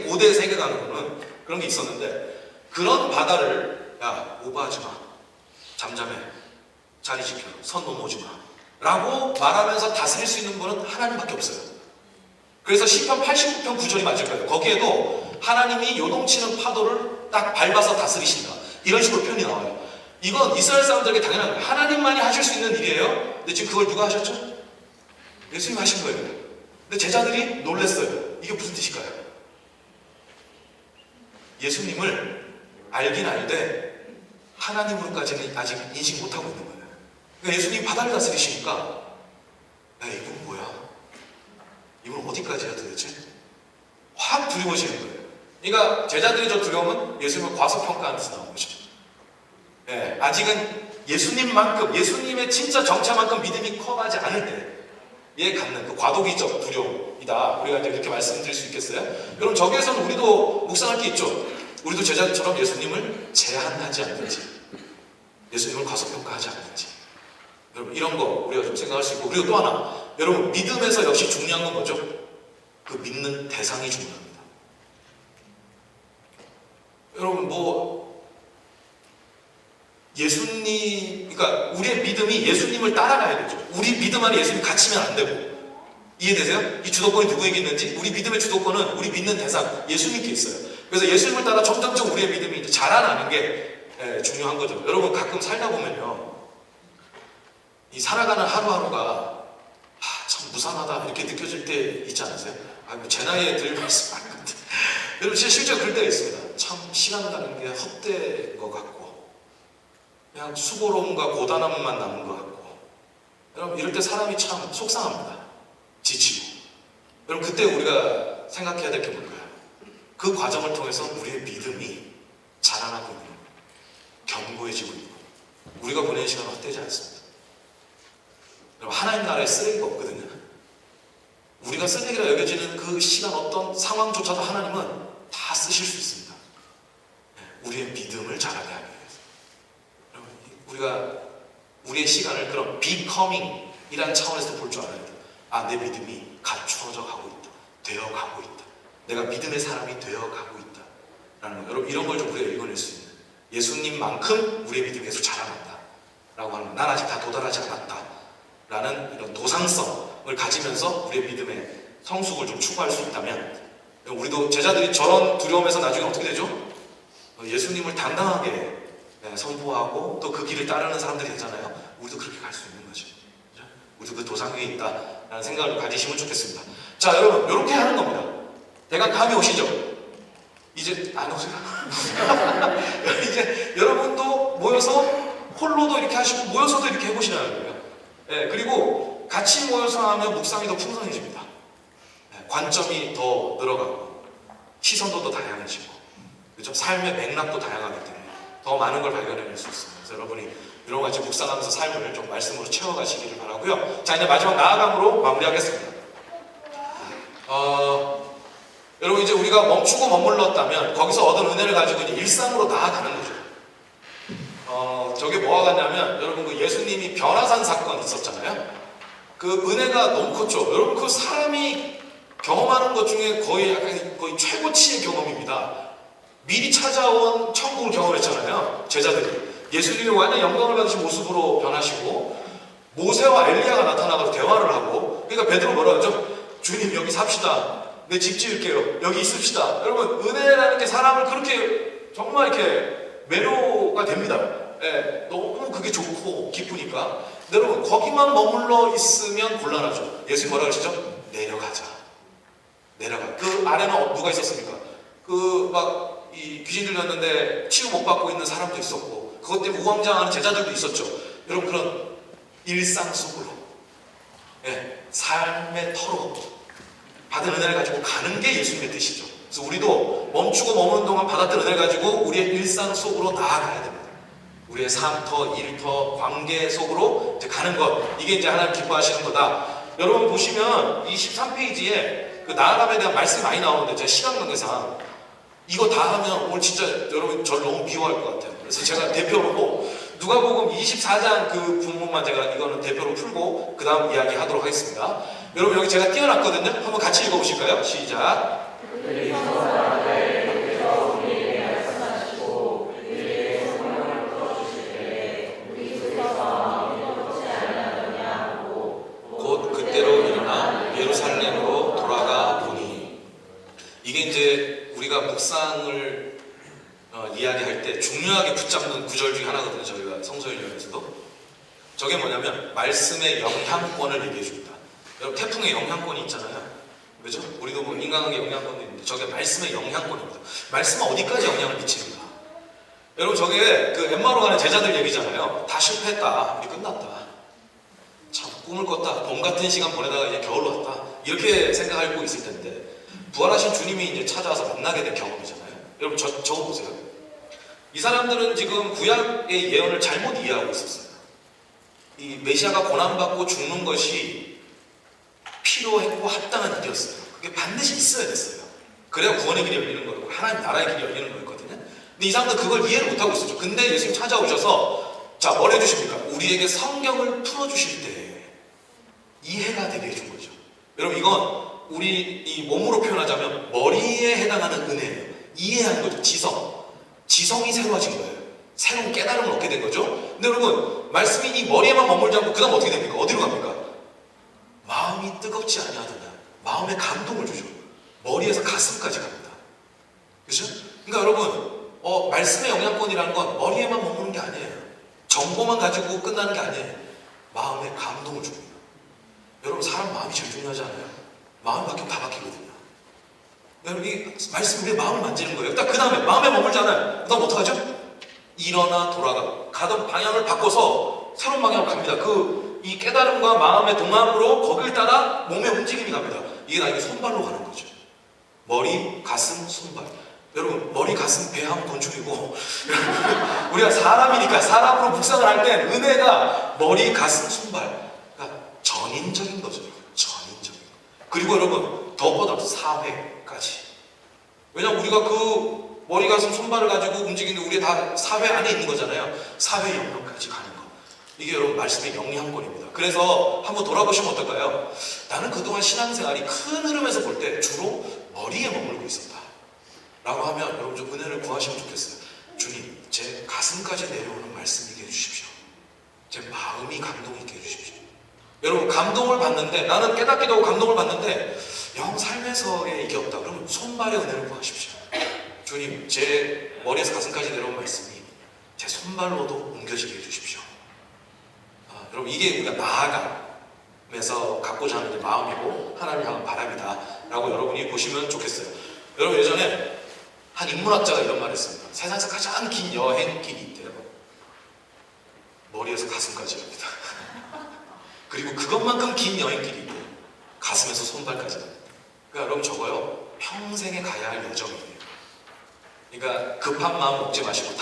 고대 세계관으로는 그런 게 있었는데, 그런 바다를, 야, 오버하지 마. 잠잠해. 자리 지켜. 선 넘어오지 마. 라고 말하면서 다스릴 수 있는 분은 하나님밖에 없어요. 그래서 시편 89편 9절이 맞을 거예요. 거기에도 하나님이 요동치는 파도를 딱 밟아서 다스리신다. 이런 식으로 표현이 나와요. 이건 이스라엘 사람들에게 당연한 거예요. 하나님만이 하실 수 있는 일이에요. 근데 지금 그걸 누가 하셨죠? 예수님이 하신 거예요. 근데 제자들이 놀랐어요. 이게 무슨 뜻일까요? 예수님을 알긴 알되 하나님으로까지는 아직 인식 못하고 있는 거예요. 그러니까 예수님이 바다를 다스리시니까, 야, 이분 뭐야? 이분 어디까지 해야 도대체? 확 두려워지는 거예요. 그러니까 제자들이 저 두려움은 예수님을 과소평가하는 데서 나온 것이죠. 예, 아직은 예수님만큼, 예수님의 진짜 정체만큼 믿음이 커가지 않을 때에 갖는 그 과도기적 두려움이다. 우리가 이제 이렇게 말씀드릴 수 있겠어요? 여러분, 저기에서는 우리도 묵상할 게 있죠. 우리도 제자들처럼 예수님을 제한하지 않는지, 예수님을 과소평가하지 않는지. 여러분, 이런 거 우리가 좀 생각할 수 있고, 그리고 또 하나, 여러분, 믿음에서 역시 중요한 건 뭐죠? 그 믿는 대상이 중요합니다. 여러분, 예수님, 그러니까 우리의 믿음이 예수님을 따라가야 되죠. 우리 믿음 안에 예수님이 갇히면 안 되고. 이해되세요? 이 주도권이 누구에게 있는지? 우리 믿음의 주도권은 우리 믿는 대상, 예수님께 있어요. 그래서 예수님을 따라 점점점 우리의 믿음이 이제 자라나는 게 중요한 거죠. 여러분, 가끔 살다 보면요, 이 살아가는 하루하루가 참 무상하다 이렇게 느껴질 때 있지 않으세요? 제 나이에 들 말씀 안 건데. 여러분, 실제로 그럴 때가 있습니다. 참 시간 가는 게 헛된 것 같고, 그냥 수고로움과 고단함만 남은 것 같고. 여러분, 이럴 때 사람이 참 속상합니다. 지치고. 여러분, 그때 우리가 생각해야 될 게 뭘까요? 그 과정을 통해서 우리의 믿음이 자라나고 있는, 견고해지고 있는, 우리가 보내는 시간은 헛되지 않습니다. 여러분, 하나님 나라에 쓰레기가 없거든요. 우리가 쓰레기라 여겨지는 그 시간, 어떤 상황조차도 하나님은 다 쓰실 수 있습니다. 우리의 믿음을 자라게 하기 위해서. 여러분, 우리가 우리의 시간을 그런 becoming 이라는 차원에서 볼 줄 알아야 돼요. 내 믿음이 갖추어져 가고 있다. 되어 가고 있다. 내가 믿음의 사람이 되어 가고 있다. 라는 거. 여러분, 이런 걸 좀 우리가 읽어낼 수 있는, 예수님만큼 우리의 믿음이 계속 자라난다. 라고 하는 거. 난 아직 다 도달하지 않았다. 라는 이런 도상성을 가지면서 우리의 믿음의 성숙을 좀 추구할 수 있다면, 우리도 제자들이 저런 두려움에서 나중에 어떻게 되죠? 예수님을 당당하게 선포하고 또 그 길을 따르는 사람들이 되잖아요. 우리도 그렇게 갈 수 있는 거죠. 우리도 그 도상 위에 있다라는 생각을 가지시면 좋겠습니다. 자, 여러분, 이렇게 하는 겁니다. 대강 감이 오시죠? 이제 안 오세요? 이제 여러분도 모여서 홀로도 이렇게 하시고 모여서도 이렇게 해보시라는 거예요. 그리고 같이 모여서 하면 묵상이 더 풍성해집니다. 관점이 더 늘어가고 시선도 더 다양해지고, 그렇죠? 삶의 맥락도 다양하기 때문에 더 많은 걸 발견해낼 수 있습니다. 그래서 여러분이 이런 같이 묵상하면서 삶을 좀 말씀으로 채워가시기를 바라고요. 자, 이제 마지막 나아감으로 마무리하겠습니다. 여러분, 이제 우리가 멈추고 머물렀다면 거기서 얻은 은혜를 가지고 이제 일상으로 나아가는 거죠. 저게 뭐가 같냐면, 여러분, 그 예수님이 변화산 사건 있었잖아요. 그 은혜가 너무 컸죠. 여러분, 그 사람이 경험하는 것 중에 거의 최고치의 경험입니다. 미리 찾아온 천국을 경험했잖아요. 제자들이. 예수님이 완전 영광을 받으신 모습으로 변하시고, 모세와 엘리야가 나타나서 대화를 하고, 그러니까 베드로 뭐라 그러죠? 주님, 여기 삽시다. 내 집 지을게요. 여기 있읍시다. 여러분, 은혜라는 게 사람을 그렇게 정말 이렇게 매료가 됩니다. 너무 그게 좋고 기쁘니까. 여러분, 거기만 머물러 있으면 곤란하죠. 예수님 뭐라 그러시죠? 내려가자. 내려가. 그 안에는 누가 있었습니까? 이 귀신 들렸는데 치유 못 받고 있는 사람도 있었고, 그것 때문에 우왕좌왕하는 제자들도 있었죠. 여러분, 그런 일상 속으로, 삶의 터로 받은 은혜를 가지고 가는 게 예수님의 뜻이죠. 그래서 우리도 멈추고 머무는 동안 받았던 은혜를 가지고 우리의 일상 속으로 나아가야 됩니다. 우리의 삶터, 일터, 관계 속으로 이제 가는 것, 이게 이제 하나님 기뻐하시는 거다. 여러분 보시면 이 13페이지에 그 나아감에 대한 말씀이 많이 나오는데, 제가 시간 관계상 이거 다 하면 오늘 진짜 여러분 저를 너무 미워할 것 같아요. 그래서 제가 대표로 누가복음 24장 그 부분만 제가 이거는 대표로 풀고 그 다음 이야기 하도록 하겠습니다. 여러분, 여기 제가 띄워놨거든요. 한번 같이 읽어보실까요? 시작. 곧 그때로 일어나 예루살렘으로 돌아가 보니. 이게 이제 우리가 묵상을 이야기할 때 중요하게 붙잡는 구절 중에 하나거든요. 저희가 성서연령에서도. 저게 뭐냐면 말씀의 영향권을 얘기해 줍니다. 여러분, 태풍의 영향권이 있잖아요. 그죠? 우리도 뭐 인간관계 영향권도 있는데 저게 말씀의 영향권입니다. 말씀은 어디까지 영향을 미치는가? 여러분, 저게 그 엠마로 가는 제자들 얘기잖아요. 다 실패했다. 우리 끝났다. 참 꿈을 꿨다. 봄 같은 시간 보내다가 이제 겨울로 왔다. 이렇게 생각하고 있을 텐데, 부활하신 주님이 이제 찾아와서 만나게 된 경험이잖아요. 여러분, 저거 보세요. 이 사람들은 지금 구약의 예언을 잘못 이해하고 있었어요. 이 메시아가 고난받고 죽는 것이 필요했고 합당한 일이었어요. 그게 반드시 있어야 됐어요. 그래야 구원의 길이 열리는 거고 하나님 나라의 길이 열리는 거였거든요. 근데 이 사람들은 그걸 이해를 못하고 있었죠. 근데 예수님 찾아오셔서 자, 뭘 해주십니까? 우리에게 성경을 풀어주실 때 이해가 되게 해준 거죠. 여러분, 이건 우리 이 몸으로 표현하자면 머리에 해당하는 은혜예요. 이해하는 거죠. 지성이 새로워진 거예요. 새로운 깨달음을 얻게 된 거죠. 근데 여러분, 말씀이 이 머리에만 머물지 않고 그 다음 어떻게 됩니까? 어디로 갑니까? 마음이 뜨겁지 아니하더냐. 마음에 감동을 주죠. 머리에서 가슴까지 갑니다. 그렇죠? 그러니까 여러분, 말씀의 영향권이라는 건 머리에만 머무는 게 아니에요. 정보만 가지고 끝나는 게 아니에요. 마음에 감동을 줍니다. 여러분, 사람 마음이 제일 중요하지 않아요? 마음이 바뀌면 다 바뀌거든요. 여러분, 이 말씀이 우리의 마음을 만지는 거예요. 딱 그 다음에 마음에 머물잖아요. 그 다음 어떡하죠? 일어나 돌아가. 가던 방향을 바꿔서 새로운 방향으로 갑니다. 이 깨달음과 마음의 동함으로 거길 따라 몸의 움직임이 갑니다. 이게 나에게 손발로 가는 거죠. 머리, 가슴, 손발. 여러분, 머리, 가슴, 배 하면 곤충이고 우리가 사람이니까 사람으로 묵상을 할 땐 은혜가 머리, 가슴, 손발. 그러니까 전인적인 거죠. 전인적인. 그리고 여러분, 더 뻗어서 사회까지. 왜냐면 우리가 그 머리, 가슴, 손발을 가지고 움직이는데 우리 다 사회 안에 있는 거잖아요. 사회 영역까지 가는 거. 이게 여러분 말씀의 영향권입니다. 그래서 한번 돌아보시면 어떨까요? 나는 그동안 신앙생활이 큰 흐름에서 볼 때 주로 머리에 머물고 있었다 라고 하면 여러분 좀 은혜를 구하시면 좋겠어요. 주님, 제 가슴까지 내려오는 말씀이게 해주십시오. 제 마음이 감동 있게 해주십시오. 여러분, 감동을 받는데, 나는 깨닫기도 하고 감동을 받는데 영 삶에서의 이게 없다 그러면 손발의 은혜를 구하십시오. 주님, 제 머리에서 가슴까지 내려온 말씀이 제 손발로도 옮겨지게 해주십시오. 여러분, 이게 우리가 나아감에서 갖고자 하는 마음이고 하나님을 향한 바람이다 라고 여러분이 보시면 좋겠어요. 여러분, 예전에 한 인문학자가 이런 말을 했습니다. 세상에서 가장 긴 여행길이 있대요. 머리에서 가슴까지 갑니다. 그리고 그것만큼 긴 여행길이 있대요. 가슴에서 손발까지 갑니다. 그러니까 여러분, 저거요, 평생에 가야 할 여정이에요. 그러니까 급한 마음 먹지 마시고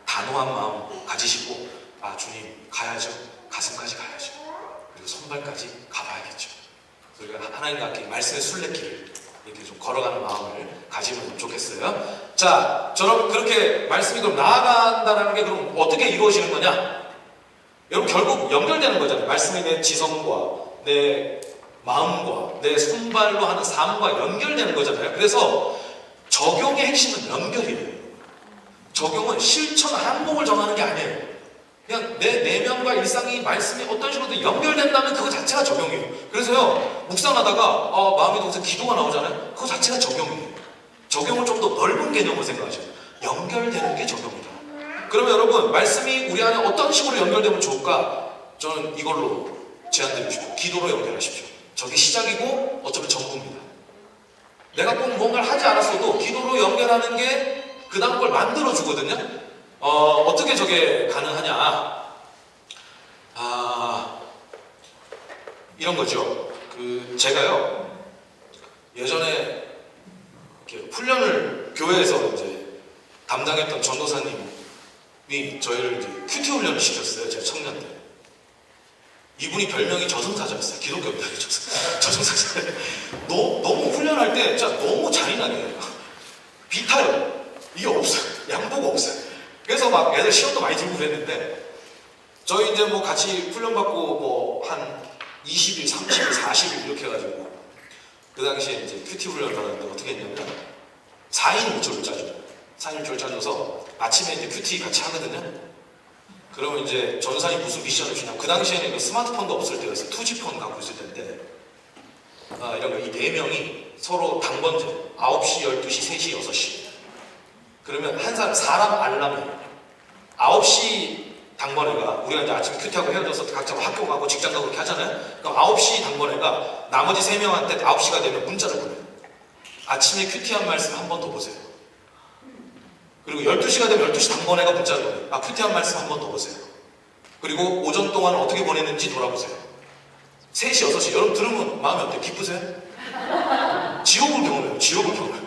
단호한 마음 가지시고, 아, 주님, 가야죠. 가슴까지 가야죠. 그리고 손발까지 가봐야겠죠. 우리가 하나님과 함께 말씀의 순례길을 이렇게 좀 걸어가는 마음을 가지면 좋겠어요. 자, 저는 그렇게 말씀이 그럼 나아간다는 게 그럼 어떻게 이루어지는 거냐? 여러분, 결국 연결되는 거잖아요. 말씀이 내 지성과 내 마음과 내 손발로 하는 삶과 연결되는 거잖아요. 그래서 적용의 핵심은 연결이에요. 적용은 실천 항목을 정하는 게 아니에요. 그냥 내 내면과 일상이 말씀이 어떤 식으로든 연결된다면 그거 자체가 적용이에요. 그래서요, 묵상하다가 마음이 동생 기도가 나오잖아요. 그거 자체가 적용이에요. 적용을 좀 더 넓은 개념으로 생각하죠. 연결되는 게 적용이다. 그러면 여러분, 말씀이 우리 안에 어떤 식으로 연결되면 좋을까? 저는 이걸로 제안드리고 싶어요. 기도로 연결하십시오. 저게 시작이고 어쩌면 전부입니다. 내가 꼭 뭔가를 하지 않았어도 기도로 연결하는 게 그 다음 걸 만들어주거든요. 어떻게 저게 가능하냐? 이런 거죠. 제가요, 예전에 이렇게 훈련을 교회에서 이제 담당했던 전도사님이 저희를 이제 큐티 훈련을 시켰어요. 제가 청년 때. 이분이 별명이 저승사자였어요. 기독교입니다. 저승사자. 너무 훈련할 때 진짜 너무 잔인하게 해요. 비타요. 이게 없어요. 양보가 없어요. 그래서 막 애들 시험도 많이 들고 그랬는데, 저희 이제 뭐 같이 훈련받고 뭐 한 20일, 30일, 40일 이렇게 해가지고, 그 당시에 이제 큐티 훈련을 받았는데 어떻게 했냐면 4인 일조를 짜줘요. 4인 일조를 짜줘서 아침에 이제 큐티 같이 하거든요. 그러면 이제 전사님 무슨 미션을 주냐면, 그 당시에는 스마트폰도 없을 때였어요. 투지폰 갖고 있을 때인데, 이런 거, 이 4명이 서로 당번제 9시, 12시, 3시, 6시. 그러면 한 사람 알람이에요. 9시 당번회가, 우리가 이제 아침에 큐티하고 헤어져서 각자 학교 가고 직장 가고 그렇게 하잖아요. 그럼 9시 당번회가 나머지 3명한테 9시가 되면 문자를 보내요. 아침에 큐티한 말씀 한 번 더 보세요. 그리고 12시가 되면 12시 당번회가 문자를 보내요. 큐티한 말씀 한 번 더 보세요. 그리고 오전 동안 어떻게 보냈는지 돌아보세요. 3시, 6시. 여러분 들으면 마음이 어때요? 기쁘세요? 지옥을 경험해요. 지옥을 경험해요.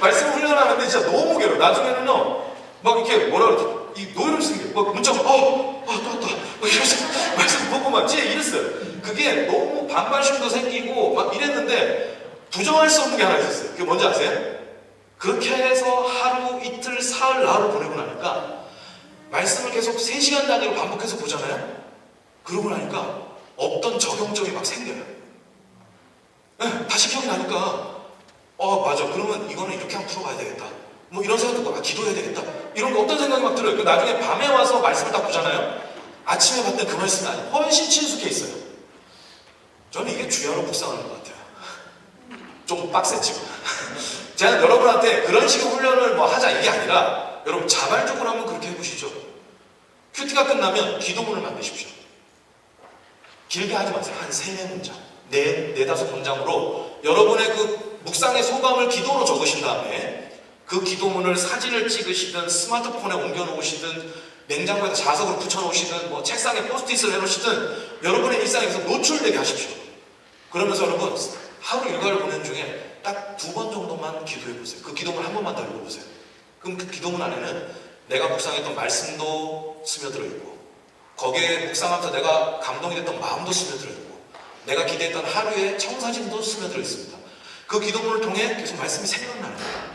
말씀을 훈련하는데 진짜 너무 괴로워요. 나중에는요, 막 이렇게 뭐라 그러지? 이 노래를 쓰는 게 막 문자가 또 왔다. 막 이러면서 말씀 보고 막 진짜 이랬어요. 그게 너무 반발심도 생기고 막 이랬는데 부정할 수 없는 게 하나 있었어요. 그게 뭔지 아세요? 그렇게 해서 하루, 이틀, 사흘, 나흘 보내고 나니까 말씀을 계속 3시간 단위로 반복해서 보잖아요. 그러고 나니까 없던 적용점이 막 생겨요. 네, 다시 기억이 나니까 맞아. 그러면 이거는 이렇게 한번 풀어봐야 되겠다. 뭐 이런 생각도 막 기도해야 되겠다. 이런 거 어떤 생각이 막 들어요. 나중에 밤에 와서 말씀을 딱 보잖아요. 아침에 봤던 그 말씀이 아니에요. 훨씬 친숙해 있어요. 저는 이게 주야로 묵상하는 것 같아요. 좀 빡셌지만. 제가 여러분한테 그런 식의 훈련을 뭐 하자 이게 아니라 여러분 자발적으로 한번 그렇게 해보시죠. 큐티가 끝나면 기도문을 만드십시오. 길게 하지 마세요. 한 3-4문장. 4-5문장으로 여러분의 그 묵상의 소감을 기도로 적으신 다음에 그 기도문을 사진을 찍으시든 스마트폰에 옮겨놓으시든 냉장고에다 자석으로 붙여놓으시든 뭐 책상에 포스트잇을 해놓으시든 여러분의 일상에서 노출되게 하십시오. 그러면서 여러분 하루 일과를 보내는 중에 딱 2번 정도만 기도해보세요. 그 기도문 한 번만 더 읽어보세요. 그럼 그 기도문 안에는 내가 묵상했던 말씀도 스며들어 있고 거기에 묵상하면서 내가 감동이 됐던 마음도 스며들어 있고 내가 기대했던 하루의 청사진도 스며들어 있습니다. 그 기도문을 통해 계속 말씀이 생각나는 거예요.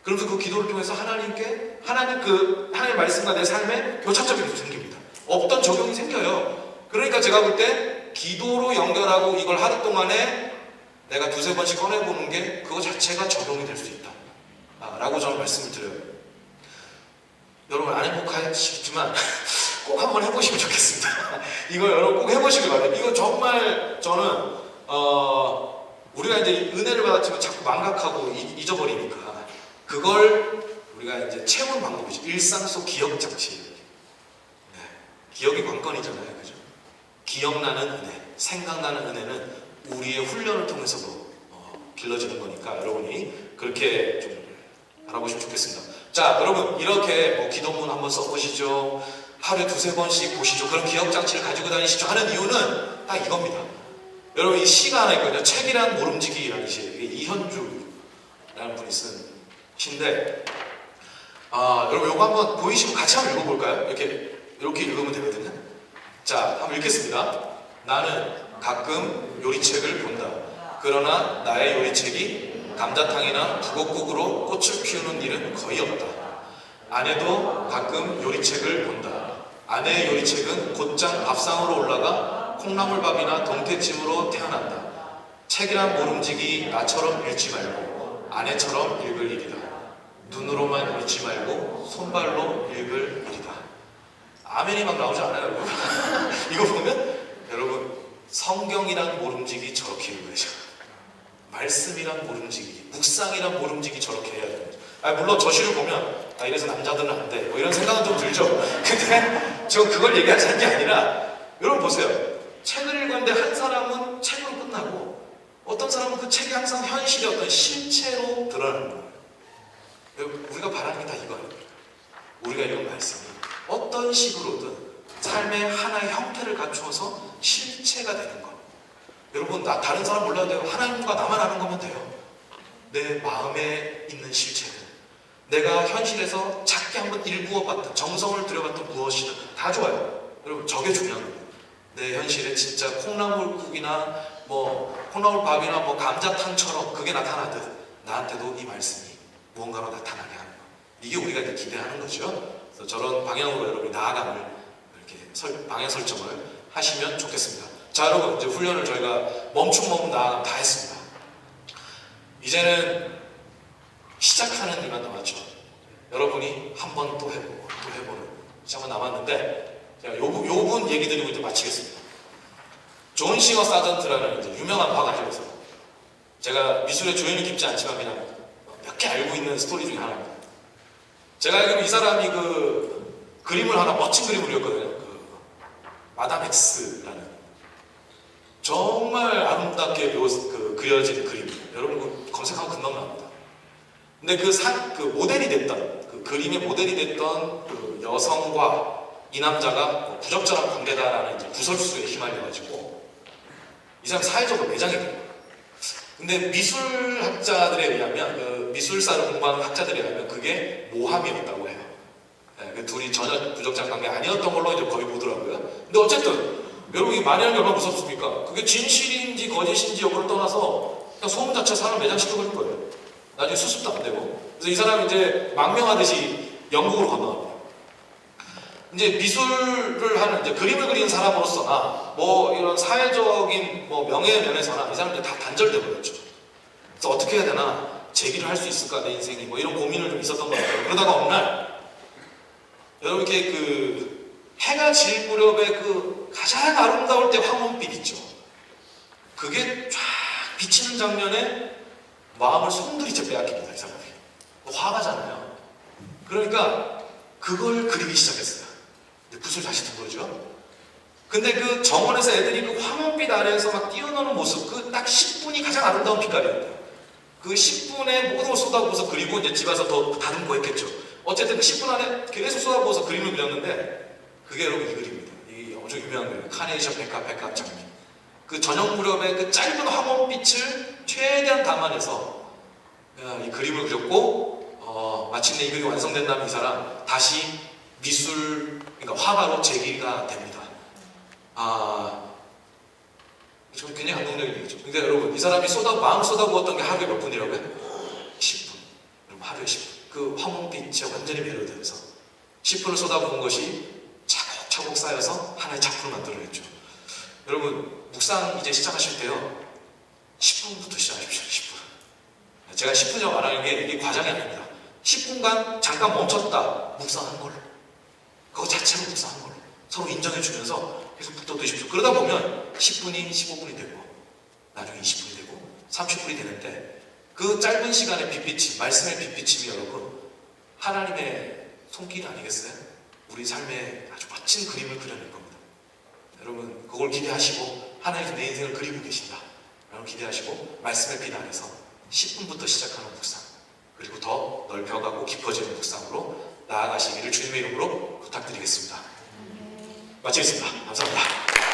그러면서 그 기도를 통해서 하나님께 하나님의 말씀과 내 삶에 교차점이 계속 생깁니다. 없던 적용이 생겨요. 그러니까 제가 볼 때 기도로 연결하고 이걸 하루 동안에 내가 2-3번씩 꺼내보는 게 그거 자체가 적용이 될 수 있다 라고 저는 말씀을 드려요. 여러분 안 행복하시겠지만 꼭 한번 해보시면 좋겠습니다. 이거 여러분 꼭 해보시길 바랍니다. 이거 정말 저는 우리가 이제 은혜를 받았지만 자꾸 망각하고 잊어버리니까 그걸 우리가 이제 채우는 방법이죠. 일상 속 기억 장치. 네. 기억이 관건이잖아요. 그죠? 기억나는 은혜, 생각나는 은혜는 우리의 훈련을 통해서도 길러지는 거니까 여러분이 그렇게 좀 알아보시면 좋겠습니다. 자, 여러분 이렇게 뭐 기도문 한번 써보시죠. 하루에 2-3번씩 보시죠. 그런 기억 장치를 가지고 다니시죠. 하는 이유는 딱 이겁니다. 여러분 이 시가 하나 있거든요. 책이란 모름지기라는 시. 이게 이현주라는 분이 쓴 시인데 여러분 이거 한번 보이시고 같이 한번 읽어볼까요? 이렇게 읽으면 되거든요. 자, 한번 읽겠습니다. 나는 가끔 요리책을 본다. 그러나 나의 요리책이 감자탕이나 북엇국으로 꽃을 피우는 일은 거의 없다. 아내도 가끔 요리책을 본다. 아내의 요리책은 곧장 밥상으로 올라가 콩나물밥이나 동태찜으로 태어난다. 책이란 모름지기 나처럼 읽지 말고 아내처럼 읽을 일이다. 눈으로만 읽지 말고 손발로 읽을 일이다. 아멘이 막 나오지 않아요, 여러분? 이거 보면 여러분 성경이란 모름지기 저렇게 읽어야죠. 말씀이란 모름지기, 묵상이란 모름지기 저렇게 해야 됩니다. 물론 저 시를 보면 이래서 남자들은 안 돼. 뭐 이런 생각은 좀 들죠. 근데 저 그걸 얘기하자는 게 아니라 여러분 보세요. 책을 읽었는데 한 사람은 책으로 끝나고 어떤 사람은 그 책이 항상 현실의 어떤 실체로 드러나는 거예요. 우리가 바라는 게 다 이거 아닙니까? 우리가 읽은 말씀이 어떤 식으로든 삶의 하나의 형태를 갖추어서 실체가 되는 것. 여러분 다른 사람 몰라도 돼요. 하나님과 나만 아는 거면 돼요. 내 마음에 있는 실체는 내가 현실에서 작게 한번 일부어봤던 정성을 들여봤던 무엇이든 다 좋아요. 여러분 저게 중요한 거예요. 내 현실에 진짜 콩나물국이나 뭐 콩나물밥이나 뭐 감자탕처럼 그게 나타나듯 나한테도 이 말씀이 무언가로 나타나게 하는 거. 이게 우리가 이제 기대하는 거죠. 그래서 저런 방향으로 여러분이 나아감을 이렇게 방향 설정을 하시면 좋겠습니다. 자, 여러분 이제 훈련을 저희가 멈춤 나아감 다 했습니다. 이제는 시작하는 일만 남았죠. 여러분이 한 번 또 해보고 또 해보는 시간만 남았는데 제가 요 분 얘기 드리고 이제 마치겠습니다. 존 싱어 사전트라는 이제 유명한 화가죠. 제가 미술의 조예는 깊지 않지만 그냥 몇 개 알고 있는 스토리 중에 하나입니다. 제가 알기로 이 사람이 그 그림을 하나 멋진 그림을 그렸거든요. 마담 X라는 정말 아름답게 그려진 그림. 여러분 검색하면 금방 나옵니다. 근데 그 모델이 됐던 그 그림의 모델이 됐던 그 여성과 이 남자가 부적절한 관계다라는 이제 구설수에 휘말려가지고 이 사람 사회적으로 매장이 돼요. 근데 미술학자들에 의하면 미술사를 공부하는 학자들에 의하면 그게 모함이었다고 해요. 그 둘이 전혀 부적장 관계 아니었던 걸로 이제 거의 보더라고요. 근데 어쨌든 여러분 이 말이라는 게 얼마나 무섭습니까? 그게 진실인지 거짓인지 여부를 떠나서 그냥 소문 자체 사람 매장시켜버린 거예요. 나중에 수습도 안 되고. 그래서 이 사람이 이제 망명하듯이 영국으로 건너갑니다. 이제 미술을 하는, 이제 그림을 그리는 사람으로서나 뭐 이런 사회적인 뭐 명예 면에서나 이 사람들이 다 단절돼 버렸죠. 그래서 어떻게 해야 되나, 재기를 할 수 있을까 내 인생이, 뭐 이런 고민을 좀 있었던 것 같아요. 그러다가 어느 날 여러분 이렇게 그 해가 질 무렵에 그 가장 아름다울 때 황혼빛 있죠. 그게 쫙 비치는 장면에 마음을 송두리째 빼앗깁니다. 이 사람이 화가잖아요. 그러니까 그걸 그리기 시작했어요. 붓을 다시 든 거죠. 근데 그 정원에서 애들이 그 황혼빛 아래에서 막 뛰어노는 모습, 그 딱 10분이 가장 아름다운 빛깔이었대요. 그 10분에 모든 걸 쏟아부어서 그리고 이제 집 와서 더 다듬고 했겠죠. 어쨌든 그 10분 안에 계속 쏟아부어서 그림을 그렸는데 그게 여러분 이 그림입니다. 이 엄청 유명한 그림, 카네이션 백합 장미. 그 저녁 무렵에 그 짧은 황혼빛을 최대한 담아내서 이 그림을 그렸고, 마침내 이 그림이 완성된 다음에 이 사람 다시 미술, 그러니까 화가로 재기가 됩니다. 좀 굉장히 감동적인 얘기죠. 근데 여러분 이 사람이 마음 쏟아부었던 게 하루에 몇 분이라고요? 10분. 여러분 하루에 10분. 그 황혼빛에 완전히 매료되면서 10분을 쏟아부은 것이 차곡차곡 쌓여서 하나의 작품을 만들어냈죠. 여러분 묵상 이제 시작하실 때요 10분부터 시작하십시오. 10분. 제가 10분이라고 말하는 게 이게 과정이 아닙니다. 10분간 잠깐 멈췄다 묵상하는 걸로, 그거 자체로 묵상하는 걸로 서로 인정해주면서 계속 붙어두십시오. 그러다 보면 10분이 15분이 되고 나중에 20분이 되고 30분이 되는데 그 짧은 시간의 빛비침, 말씀의 빛비침이 여러분 하나님의 손길 아니겠어요? 우리 삶에 아주 멋진 그림을 그려낼 겁니다. 여러분 그걸 기대하시고 하나님께서 내 인생을 그리고 계신다 여러분 기대하시고 말씀의 빛 안에서 10분부터 시작하는 묵상, 그리고 더 넓혀가고 깊어지는 묵상으로 나아가시기를 주님의 이름으로 부탁드리겠습니다. 마치겠습니다. 감사합니다.